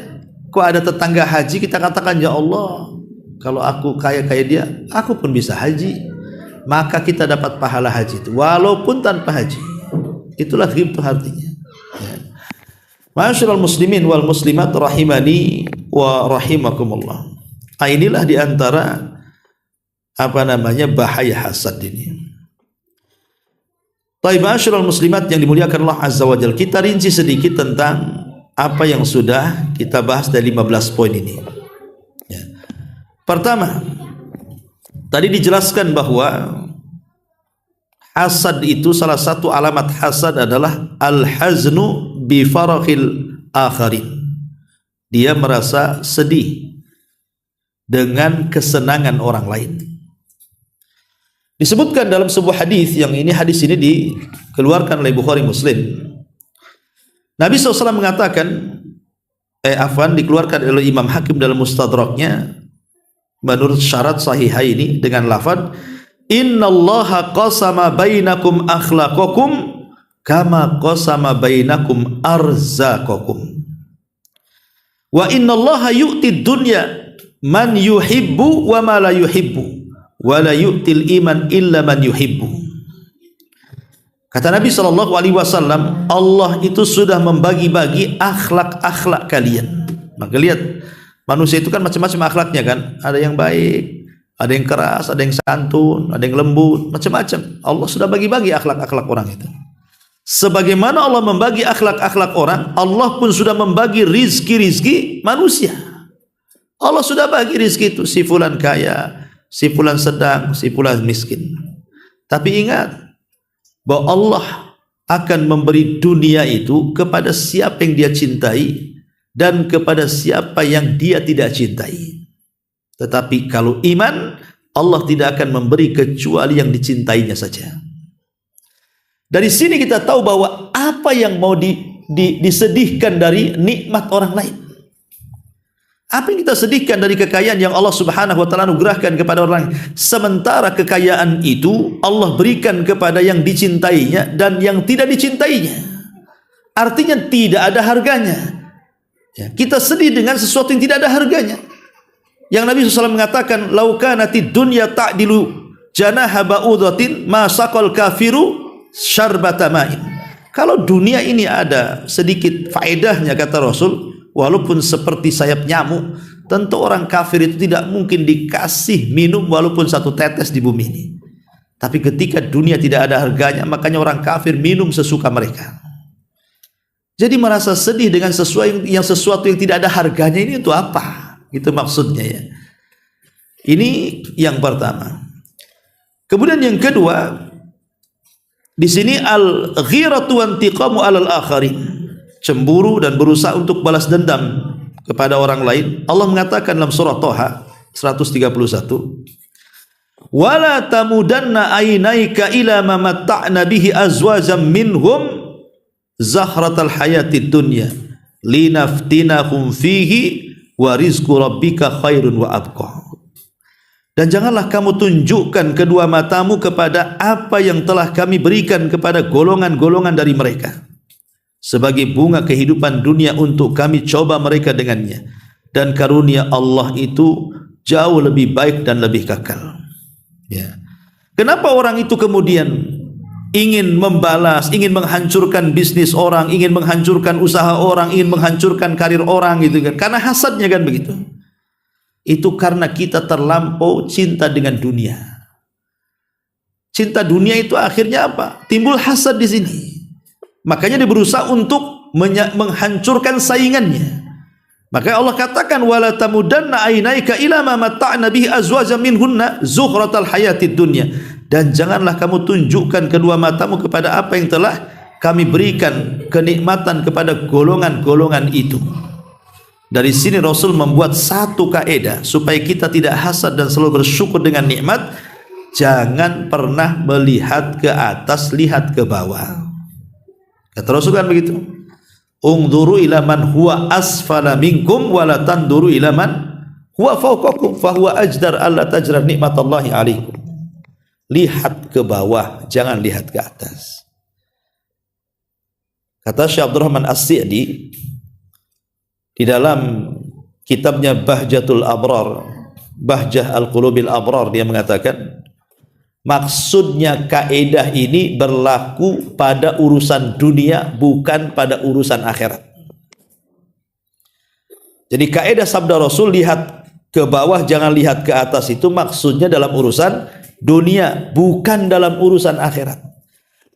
Kok ada tetangga haji, kita katakan, ya Allah, kalau aku kaya dia, aku pun bisa haji. Maka kita dapat pahala haji itu, walaupun tanpa haji. Itulah ghibtah artinya. Ma'asyiral muslimin wal muslimat rahimani wa rahimakumullah. Inilah diantara bahaya hasad ini. Baik, ma'asyiral muslimat yang dimuliakan Allah Azza wa Jalla, kita rinci sedikit tentang apa yang sudah kita bahas dari 15 poin ini. Pertama, tadi dijelaskan bahwa hasad itu, salah satu alamat hasad adalah al-haznu bi farakhil akharin. Dia merasa sedih dengan kesenangan orang lain. Disebutkan dalam sebuah hadis, yang hadis ini dikeluarkan oleh Bukhari Muslim. Nabi SAW mengatakan, dikeluarkan oleh Imam Hakim dalam Mustadraknya menurut syarat sahihaini dengan lafaz, innallaha qasama bainakum akhlaqakum kama qasama bainakum arzaqakum wa innallaha yu'tid dunya man yuhibbu wa ma la yuhibbu wa la yu'til iman illa man yuhibbu. Kata Nabi SAW, Allah itu sudah membagi-bagi akhlak-akhlak kalian. Maka lihat, manusia itu kan macam-macam akhlaknya kan. Ada yang baik, ada yang keras, ada yang santun, ada yang lembut, macam-macam. Allah sudah bagi-bagi akhlak-akhlak orang itu. Sebagaimana Allah membagi akhlak-akhlak orang, Allah pun sudah membagi rizki-rizki manusia. Allah sudah bagi rizki itu, si fulan kaya, si fulan sedang, si fulan miskin. Tapi ingat bahwa Allah akan memberi dunia itu kepada siapa yang dia cintai dan kepada siapa yang dia tidak cintai. Tetapi kalau iman, Allah tidak akan memberi kecuali yang dicintainya saja. Dari sini kita tahu bahwa apa yang mau disedihkan dari nikmat orang lain. Apa yang kita sedihkan dari kekayaan yang Allah Subhanahu wa taala anugerahkan kepada orang, sementara kekayaan itu Allah berikan kepada yang dicintainya dan yang tidak dicintainya. Artinya tidak ada harganya. Ya, kita sedih dengan sesuatu yang tidak ada harganya. Yang Nabi SAW mengatakan, "Lau kanatid dunya ta'dilu janaha ba'udatin ma saqal kafiru syarbata ma'in." Kalau dunia ini ada sedikit faedahnya, kata Rasul, walaupun seperti sayap nyamuk, tentu orang kafir itu tidak mungkin dikasih minum walaupun satu tetes di bumi ini. Tapi ketika dunia tidak ada harganya, makanya orang kafir minum sesuka mereka. Jadi merasa sedih dengan sesuatu yang tidak ada harganya ini untuk apa? Itu maksudnya ya. Ini yang pertama. Kemudian yang kedua, di sini al-ghiratu wa intiqamu 'alal akharin. Cemburu dan berusaha untuk balas dendam kepada orang lain. Allah mengatakan dalam surah Thaha 131, "Wala tamudanna aynaika ila ma matta'na bihi azwajam minhum zahratal hayatid dunya linaftinahum fihi wa rizqu rabbika khairun wa abqa." Dan janganlah kamu tunjukkan kedua matamu kepada apa yang telah kami berikan kepada golongan-golongan dari mereka sebagai bunga kehidupan dunia untuk kami coba mereka dengannya, dan karunia Allah itu jauh lebih baik dan lebih kekal. Ya. Kenapa orang itu kemudian ingin membalas, ingin menghancurkan bisnis orang, ingin menghancurkan usaha orang, ingin menghancurkan karir orang gitu kan? Karena hasadnya kan begitu. Itu karena kita terlampau cinta dengan dunia. Cinta dunia itu akhirnya apa? Timbul hasad di sini. Makanya dia berusaha untuk menghancurkan saingannya. Maka Allah katakan, "Wala tamudanna aynaika ila ma matta'na bihi azwajan minhunna zuhratal hayatid dunya." Dan janganlah kamu tunjukkan kedua matamu kepada apa yang telah kami berikan kenikmatan kepada golongan-golongan itu. Dari sini Rasul membuat satu kaidah supaya kita tidak hasad dan selalu bersyukur dengan nikmat. Jangan pernah melihat ke atas, lihat ke bawah. Kata Rasul kan begitu. Ungduru ila man huwa asfala minkum wa la tanduru ila man huwa fawqakum fa huwa ajdar alla tajra nikmatallahi alaikum. Lihat ke bawah, jangan lihat ke atas. Kata Syekh Abdurrahman As-Sa'di di dalam kitabnya Bahjatul Abrar, Bahjah Al-Qulubil Abrar, dia mengatakan maksudnya kaidah ini berlaku pada urusan dunia, bukan pada urusan akhirat. Jadi kaidah sabda Rasul lihat ke bawah jangan lihat ke atas itu maksudnya dalam urusan dunia, bukan dalam urusan akhirat.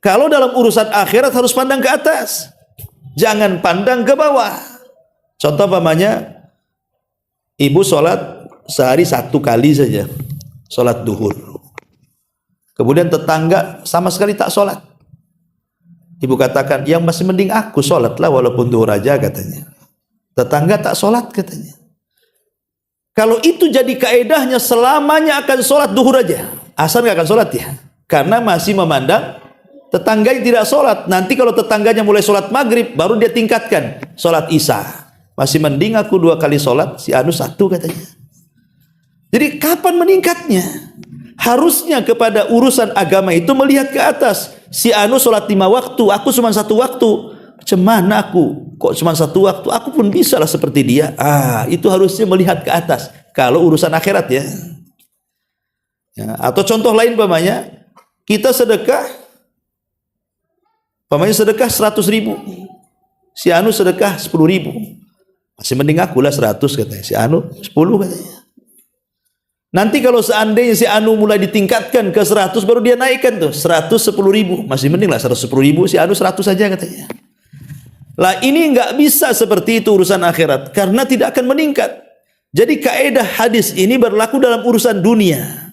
Kalau dalam urusan akhirat harus pandang ke atas, jangan pandang ke bawah. Contoh pamannya, ibu sholat sehari satu kali saja, sholat duhur. Kemudian tetangga sama sekali tak sholat. Ibu katakan, yang masih mending aku sholatlah walaupun duhur aja katanya. Tetangga tak sholat katanya. Kalau itu jadi kaedahnya selamanya akan sholat duhur aja, asal nggak akan sholat ya, karena masih memandang tetangganya tidak sholat. Nanti kalau tetangganya mulai sholat maghrib, baru dia tingkatkan sholat isya. Masih mending aku 2 kali sholat, si anu 1 katanya. Jadi kapan meningkatnya? Harusnya kepada urusan agama itu melihat ke atas. Si anu sholat 5 waktu, aku cuma 1 waktu. Macam mana aku? Kok cuma 1 waktu? Aku pun bisa lah seperti dia. Itu harusnya melihat ke atas. Kalau urusan akhirat ya. Atau contoh lain pamannya, kita sedekah, pamannya sedekah 100.000, si anu sedekah 10.000. Masih mending aku lah 100 katanya, si anu 10 katanya. Nanti kalau seandainya si anu mulai ditingkatkan ke 100, baru dia naikkan tuh 110.000. Masih mending lah 110.000, si anu 100 saja katanya. Lah ini nggak bisa seperti itu urusan akhirat, karena tidak akan meningkat. Jadi kaidah hadis ini berlaku dalam urusan dunia.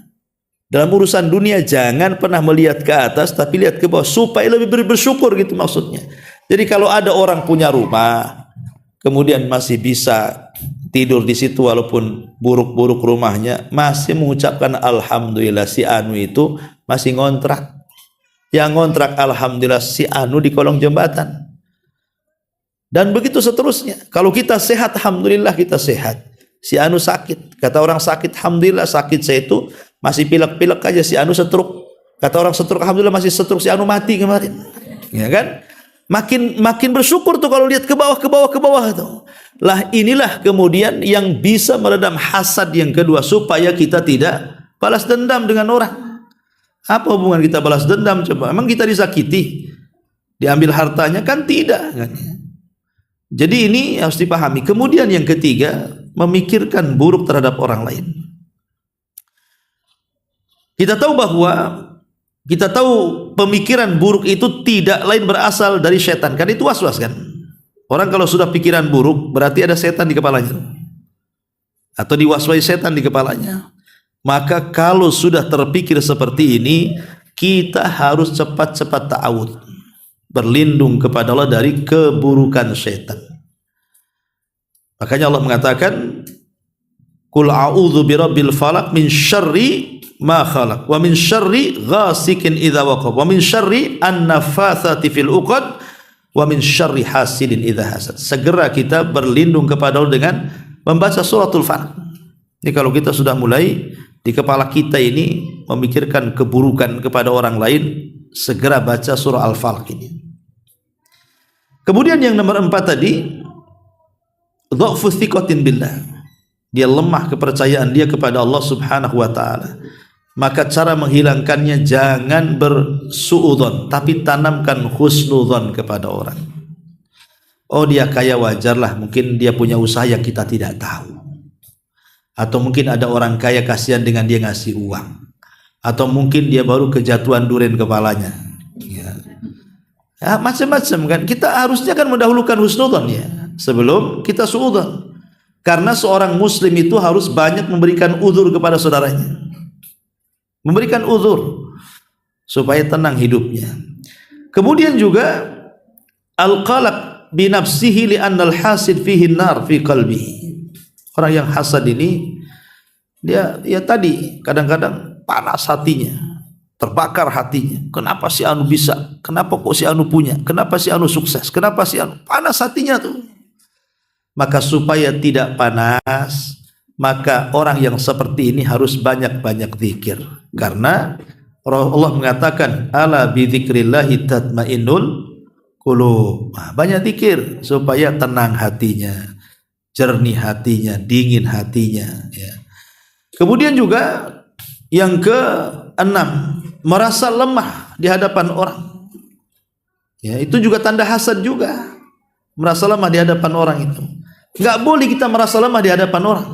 Dalam urusan dunia jangan pernah melihat ke atas, tapi lihat ke bawah supaya lebih bersyukur gitu maksudnya. Jadi kalau ada orang punya rumah, kemudian masih bisa tidur di situ walaupun buruk-buruk rumahnya, masih mengucapkan alhamdulillah si anu itu masih ngontrak. Yang ngontrak alhamdulillah si anu di kolong jembatan. Dan begitu seterusnya. Kalau kita sehat, alhamdulillah kita sehat. Si anu sakit. Kata orang sakit, alhamdulillah sakit saya itu masih pilek-pilek aja. Si anu setruk. Kata orang setruk, alhamdulillah masih setruk. Si anu mati kemarin. Ya kan? Makin bersyukur tuh kalau lihat ke bawah tuh. Lah inilah kemudian yang bisa meredam hasad yang kedua, supaya kita tidak balas dendam dengan orang. Apa hubungan kita balas dendam coba? Emang kita disakiti? Diambil hartanya? Kan tidak. Jadi ini harus dipahami. Kemudian yang ketiga, memikirkan buruk terhadap orang lain. Kita tahu pemikiran buruk itu tidak lain berasal dari setan. Kan itu waswas kan? Orang kalau sudah pikiran buruk berarti ada setan di kepalanya. Atau diwaswasi setan di kepalanya. Maka kalau sudah terpikir seperti ini, kita harus cepat-cepat ta'awudz, berlindung kepada Allah dari keburukan setan. Makanya Allah mengatakan, Qul a'udzu birabbil falaq min syarri ma khalaq wa min syarri ghasikin idza waqab wa min syarri an-naffatsati fil 'uqad wa min syarri hasidin idza hasad. Segera kita berlindung kepada Allah dengan membaca suratul falaq. Ini kalau kita sudah mulai di kepala kita ini memikirkan keburukan kepada orang lain, segera baca surah Al-Falaq ini. Kemudian yang nomor 4 tadi, dha'fu thiqatin billah. Dia lemah kepercayaan dia kepada Allah Subhanahu wa taala. Maka cara menghilangkannya jangan bersuudzon, tapi tanamkan husnudzon kepada orang. Oh dia kaya, wajarlah, mungkin dia punya usaha yang kita tidak tahu. Atau mungkin ada orang kaya kasihan dengan dia ngasih uang. Atau mungkin dia baru kejatuhan durian kepalanya. Ya, macam-macam kan. Kita harusnya kan mendahulukan husnudzon ya, sebelum kita suudzon. Karena seorang muslim itu harus banyak memberikan uzur kepada saudaranya. Memberikan uzur supaya tenang hidupnya. Kemudian juga al-qalaq bi nafsihi li anna al-hasid fihi an-nar fi qalbihi. Orang yang hasad ini dia ya tadi kadang-kadang panas hatinya, terbakar hatinya. Kenapa si anu bisa? Kenapa kok si anu punya? Kenapa si anu sukses? Kenapa si anu? Panas hatinya tuh. Maka supaya tidak panas, maka orang yang seperti ini harus banyak-banyak zikir. Karena Allah mengatakan ala bi dzikrillahi tatmainnul qulub. Banyak zikir supaya tenang hatinya, jernih hatinya, dingin hatinya ya. Kemudian juga yang ke-6, merasa lemah di hadapan orang. Ya, itu juga tanda hasad juga. Merasa lemah di hadapan orang itu. Enggak boleh kita merasa lemah di hadapan orang.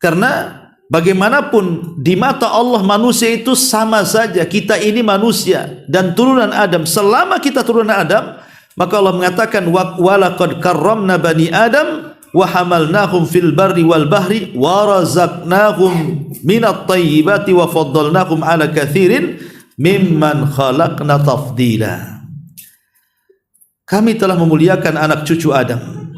Karena bagaimanapun di mata Allah manusia itu sama saja. Kita ini manusia dan turunan Adam. Selama kita turunan Adam, maka Allah mengatakan walaqad karramna bani Adam wa hamalnahum fil barri wal bahri wa razaqnahum minat thayyibati wa faddalnahum ala katsirin mimman khalaqna tafdila. Kami telah memuliakan anak cucu Adam.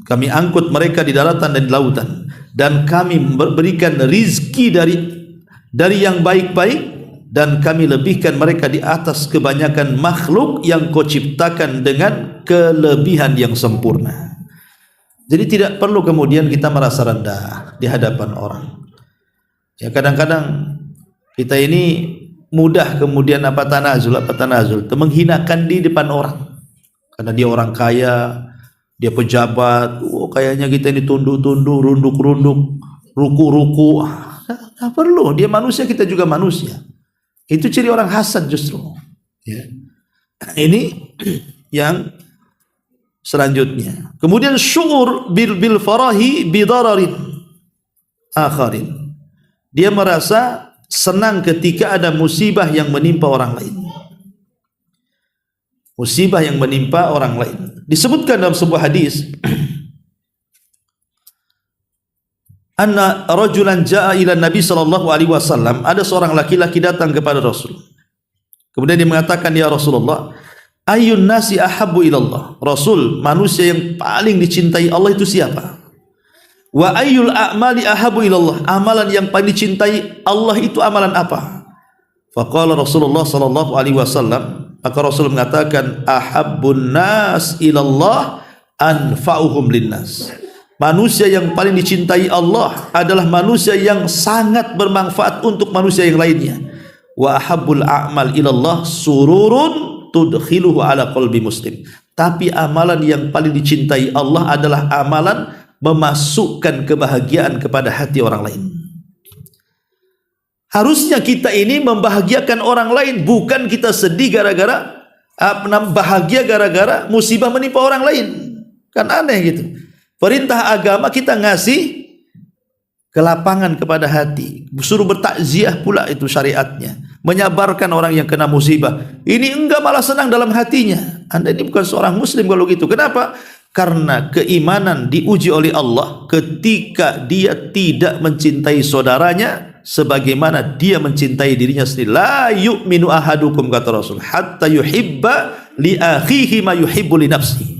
Kami angkut mereka di daratan dan di lautan, dan kami berikan rizki dari yang baik-baik, dan kami lebihkan mereka di atas kebanyakan makhluk yang kau ciptakan dengan kelebihan yang sempurna. Jadi tidak perlu kemudian kita merasa rendah di hadapan orang. Ya kadang-kadang kita ini mudah kemudian tanazul, menghinakan di depan orang. Karena dia orang kaya, dia pejabat, kayaknya kita ini tunduk-tunduk, runduk-runduk, ruku-ruku. Tidak perlu, dia manusia, kita juga manusia. Itu ciri orang hasad justru. Ya. Ini yang selanjutnya. Kemudian syu'ur bil farahi bidararin akharin. Dia merasa senang ketika ada musibah yang menimpa orang lain. Musibah yang menimpa orang lain. Disebutkan dalam sebuah hadis, anna rajulan jaa ila Nabi sallallahu alaihi wasallam, ada seorang laki-laki datang kepada Rasul. Kemudian dia mengatakan, ya Rasulullah, ayyun nasi ahabbu ilallah. Rasul, manusia yang paling dicintai Allah itu siapa? Wa ayyul a'mali ahabbu ilallah. Amalan yang paling dicintai Allah itu amalan apa? Faqala Rasulullah sallallahu alaihi wasallam, maka Rasul mengatakan, ahabbun nas ilallah anfa'uhum linnas. Manusia yang paling dicintai Allah adalah manusia yang sangat bermanfaat untuk manusia yang lainnya. Wa ahabbul a'mal ilallah sururun tudkhiluhu ala qalbi muslim. Tapi amalan yang paling dicintai Allah adalah amalan memasukkan kebahagiaan kepada hati orang lain. Harusnya kita ini membahagiakan orang lain, bukan kita sedih gara-gara bahagia gara-gara musibah menimpa orang lain. Kan aneh gitu. Perintah agama kita ngasih kelapangan kepada hati, suruh bertakziah pula itu syariatnya, menyabarkan orang yang kena musibah. Ini enggak, malah senang dalam hatinya. Anda ini bukan seorang muslim kalau gitu. Kenapa? Karena keimanan diuji oleh Allah ketika dia tidak mencintai saudaranya sebagaimana dia mencintai dirinya sendiri. La yu'minu ahadukum, kata Rasul, hatta yuhibba li akhihi ma yuhibbu li nafsihi.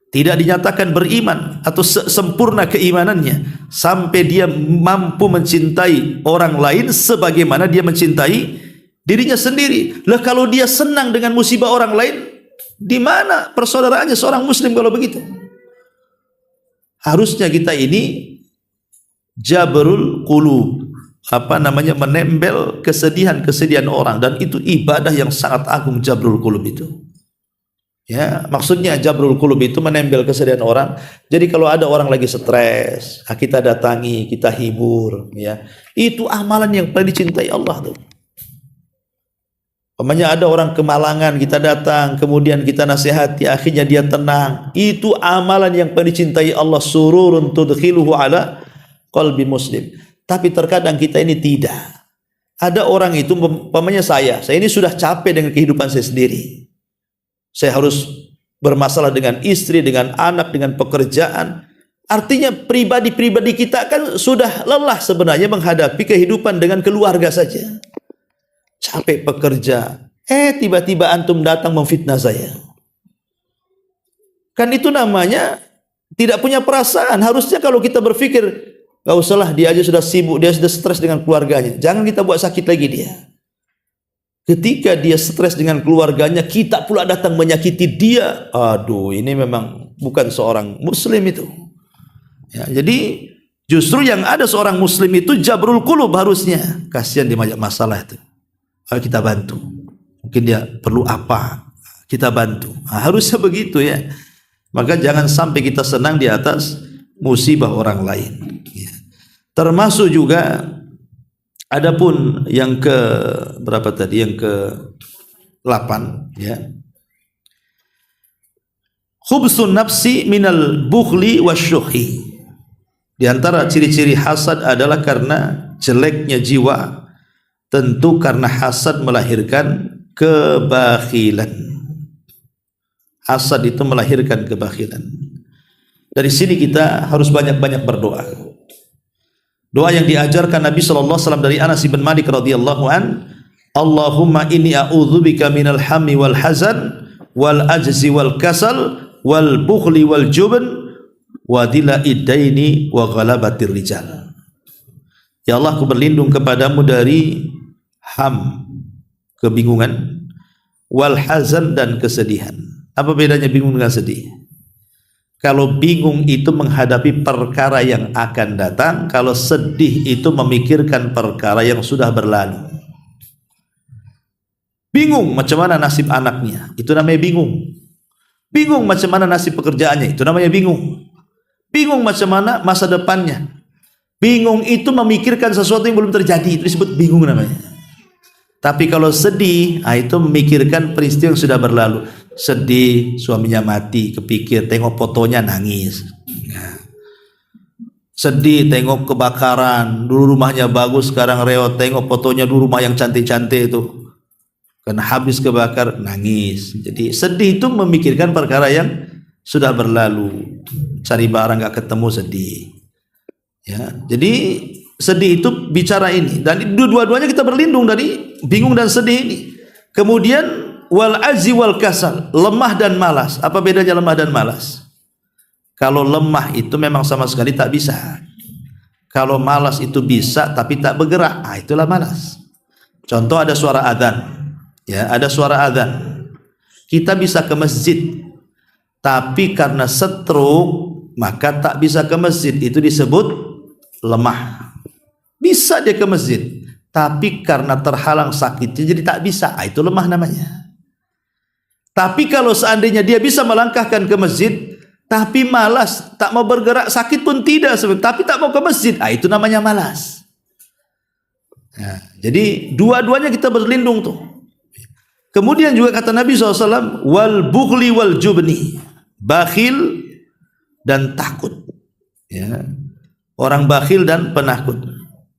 Tidak dinyatakan beriman atau sempurna keimanannya sampai dia mampu mencintai orang lain sebagaimana dia mencintai dirinya sendiri. Lah kalau dia senang dengan musibah orang lain, di mana persaudaraannya seorang muslim kalau begitu? Harusnya kita ini jabrul qulub, menembel kesedihan-kesedihan orang, dan itu ibadah yang sangat agung, jabrul qulub itu. Ya, maksudnya jabrul qulub itu menembel kesedihan orang. Jadi kalau ada orang lagi stres, kita datangi, kita hibur, ya. Itu amalan yang paling dicintai Allah tuh. Umpamanya ada orang kemalangan, kita datang, kemudian kita nasihati, akhirnya dia tenang. Itu amalan yang paling dicintai Allah, sururun tudkhiluhu ala qalbi muslim. Tapi terkadang kita ini tidak. Ada orang itu, umpamanya saya ini sudah capek dengan kehidupan saya sendiri. Saya harus bermasalah dengan istri, dengan anak, dengan pekerjaan. Artinya pribadi-pribadi kita kan sudah lelah sebenarnya menghadapi kehidupan dengan keluarga saja. Capek bekerja, tiba-tiba antum datang memfitnah saya. Kan itu namanya tidak punya perasaan. Harusnya kalau kita berpikir, gak usahlah, dia aja sudah sibuk, dia sudah stres dengan keluarganya, jangan kita buat sakit lagi dia. Ketika dia stres dengan keluarganya, kita pula datang menyakiti dia. Aduh, ini memang bukan seorang muslim itu. Ya, jadi justru yang ada seorang muslim itu jabrul qulub harusnya. Kasihan dia banyak masalah itu. Ayo kita bantu. Mungkin dia perlu apa, kita bantu. Harusnya begitu ya. Maka jangan sampai kita senang di atas musibah orang lain. Ya. Termasuk juga, adapun yang ke berapa tadi? Yang ke 8 ya. Khubsun nafsi minal bukhli wasyuhi. Di antara ciri-ciri hasad adalah karena jeleknya jiwa. Tentu karena hasad melahirkan kebakhilan. Hasad itu melahirkan kebakhilan. Dari sini kita harus banyak-banyak berdoa. Doa yang diajarkan Nabi SAW dari Anas bin Malik radhiyallahu an, Allahumma inni a'udzubika minal hammi wal hazan wal ajzi wal kasal wal bukhli wal jubn wa dila'id daini wa ghalabatir rijal. Ya Allah, aku berlindung kepadamu dari ham, kebingungan, wal hazan, dan kesedihan. Apa bedanya bingung dengan sedih? Kalau bingung itu menghadapi perkara yang akan datang, kalau sedih itu memikirkan perkara yang sudah berlalu. Bingung macam mana nasib anaknya, itu namanya bingung. Bingung macam mana nasib pekerjaannya, itu namanya bingung. Bingung macam mana masa depannya. Bingung itu memikirkan sesuatu yang belum terjadi, itu disebut bingung namanya. Tapi kalau sedih, itu memikirkan peristiwa yang sudah berlalu. Sedih, suaminya mati, kepikir, tengok fotonya nangis. Sedih, tengok kebakaran, dulu rumahnya bagus, sekarang reot, tengok fotonya dulu rumah yang cantik-cantik itu, karena habis kebakar, nangis. Jadi sedih itu memikirkan perkara yang sudah berlalu. Cari barang gak ketemu, sedih. Ya, jadi sedih itu bicara ini, dan dua-duanya kita berlindung dari bingung dan sedih ini. Kemudian wal azzi wal kasal, lemah dan malas. Apa bedanya lemah dan malas? Kalau lemah itu memang sama sekali tak bisa. Kalau malas itu bisa tapi tak bergerak, itulah malas. Contoh, ada suara adzan, ya, ada suara adzan. Kita bisa ke masjid, tapi karena stroke maka tak bisa ke masjid, itu disebut lemah. Bisa dia ke masjid, tapi karena terhalang sakitnya jadi tak bisa, itu lemah namanya. Tapi kalau seandainya dia bisa melangkahkan ke masjid, tapi malas, tak mau bergerak, sakit pun tidak, tapi tak mau ke masjid, itu namanya malas. Nah, jadi dua-duanya kita berlindung tuh. Kemudian juga kata Nabi SAW, wal bukhli wal jubni, bakhil dan takut. Ya. Orang bakhil dan penakut.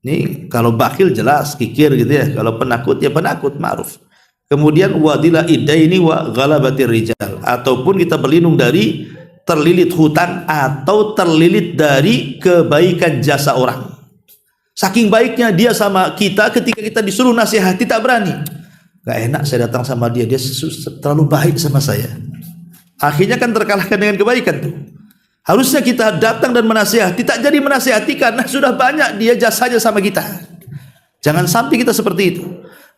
Ini kalau bakhil jelas kikir gitu ya. Kalau penakut ya penakut, ma'ruf. Kemudian wadila idaini wa ghalabatir rijal, ataupun kita berlindung dari terlilit hutang atau terlilit dari kebaikan jasa orang. Saking baiknya dia sama kita, ketika kita disuruh nasihati tak berani. Gak enak saya datang sama dia, dia terlalu baik sama saya. Akhirnya kan terkalahkan dengan kebaikan tuh. Harusnya kita datang dan menasihati, tak jadi menasihati karena sudah banyak dia jasanya sama kita. Jangan sampai kita seperti itu.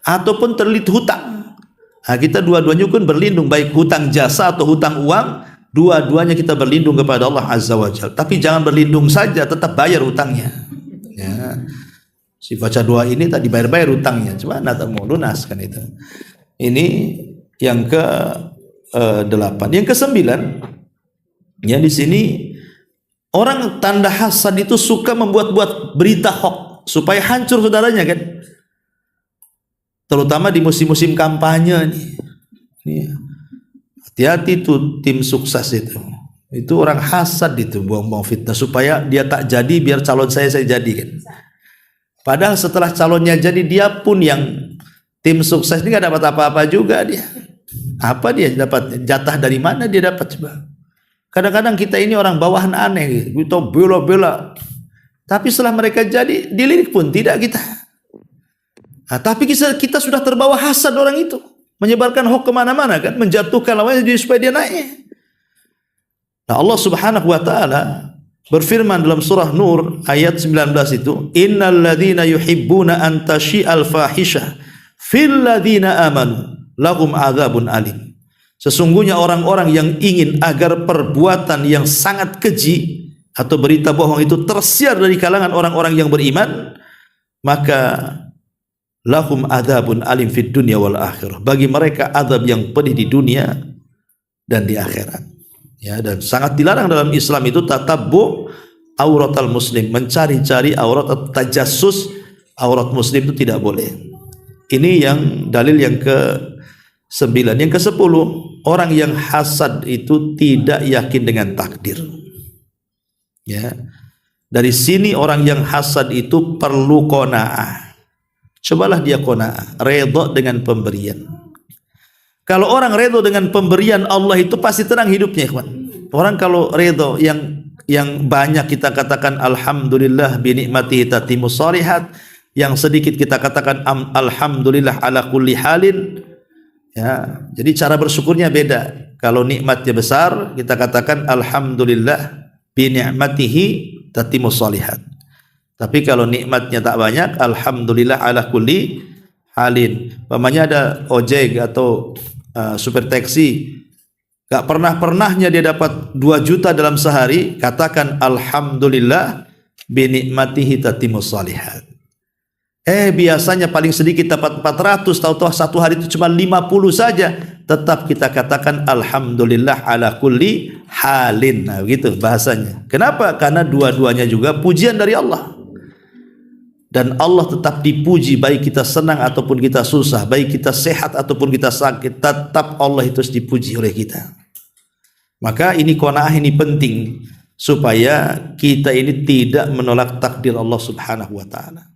Ataupun terlilit hutang. Nah, kita dua-duanya pun berlindung, baik hutang jasa atau hutang uang, dua-duanya kita berlindung kepada Allah Azza wa Jalla. Tapi jangan berlindung saja, tetap bayar hutangnya. Ya. Si baca doa ini tadi bayar-bayar hutangnya, cuma tak mau lunas kan itu. Ini yang ke 8. Yang ke 9, ya di sini orang tanda hasad itu suka membuat-buat berita hoax supaya hancur saudaranya kan. Terutama di musim-musim kampanye nih. Hati-hati tuh tim sukses itu. Itu orang hasad itu, buang-buang fitnah supaya dia tak jadi, biar calon saya jadi kan. Padahal setelah calonnya jadi, dia pun yang tim sukses ini gak dapat apa-apa juga dia. Apa dia dapat? Jatah dari mana dia dapat coba? Kadang-kadang kita ini orang bawahan aneh, kita bela-bela. Tapi setelah mereka jadi, dilirik pun tidak kita. Nah, tapi kita sudah terbawa hasad orang itu, menyebarkan hoax kemana-mana kan, menjatuhkan lawannya supaya dia naik. Nah, Allah Subhanahu wa taala berfirman dalam surah Nur ayat 19 itu, innal ladzina yuhibbuna an tashi'al fahisha fil ladzina amanu lahum adzabun alim. Sesungguhnya orang-orang yang ingin agar perbuatan yang sangat keji atau berita bohong itu tersiar dari kalangan orang-orang yang beriman, maka lahum adzabun alim fid dunya wal akhirah. Bagi mereka azab yang pedih di dunia dan di akhirat. Ya, dan sangat dilarang dalam Islam itu tatabbu auratal muslim, mencari-cari aurat atau tajassus aurat muslim itu tidak boleh. Ini yang dalil yang ke-9. Yang ke-10, orang yang hasad itu tidak yakin dengan takdir. Ya. Dari sini orang yang hasad itu perlu qanaah. Cobalah dia qanaah, redha dengan pemberian. Kalau orang redha dengan pemberian Allah itu pasti tenang hidupnya, ikhwan. Orang kalau redha yang banyak kita katakan alhamdulillah bi nikmatihi tatimmus shalihat, yang sedikit kita katakan alhamdulillah ala kulli halin. Ya, jadi cara bersyukurnya beda. Kalau nikmatnya besar, kita katakan alhamdulillah bi ni'matihi tatimmus shalihat. Tapi kalau nikmatnya tak banyak, alhamdulillah ala kulli halin. Umpamanya ada ojek atau super taksi, gak pernahnya dia dapat 2 juta dalam sehari, katakan alhamdulillah bi ni'matihi tatimmus shalihat. Biasanya paling sedikit dapat 400, tahu-tahu satu hari itu cuma 50 saja, tetap kita katakan alhamdulillah ala kulli halin. Nah, begitu bahasanya. Kenapa? Karena dua-duanya juga pujian dari Allah. Dan Allah tetap dipuji, baik kita senang ataupun kita susah, baik kita sehat ataupun kita sakit, tetap Allah itu dipuji oleh kita. Maka ini qanaah, ini penting supaya kita ini tidak menolak takdir Allah Subhanahu wa taala.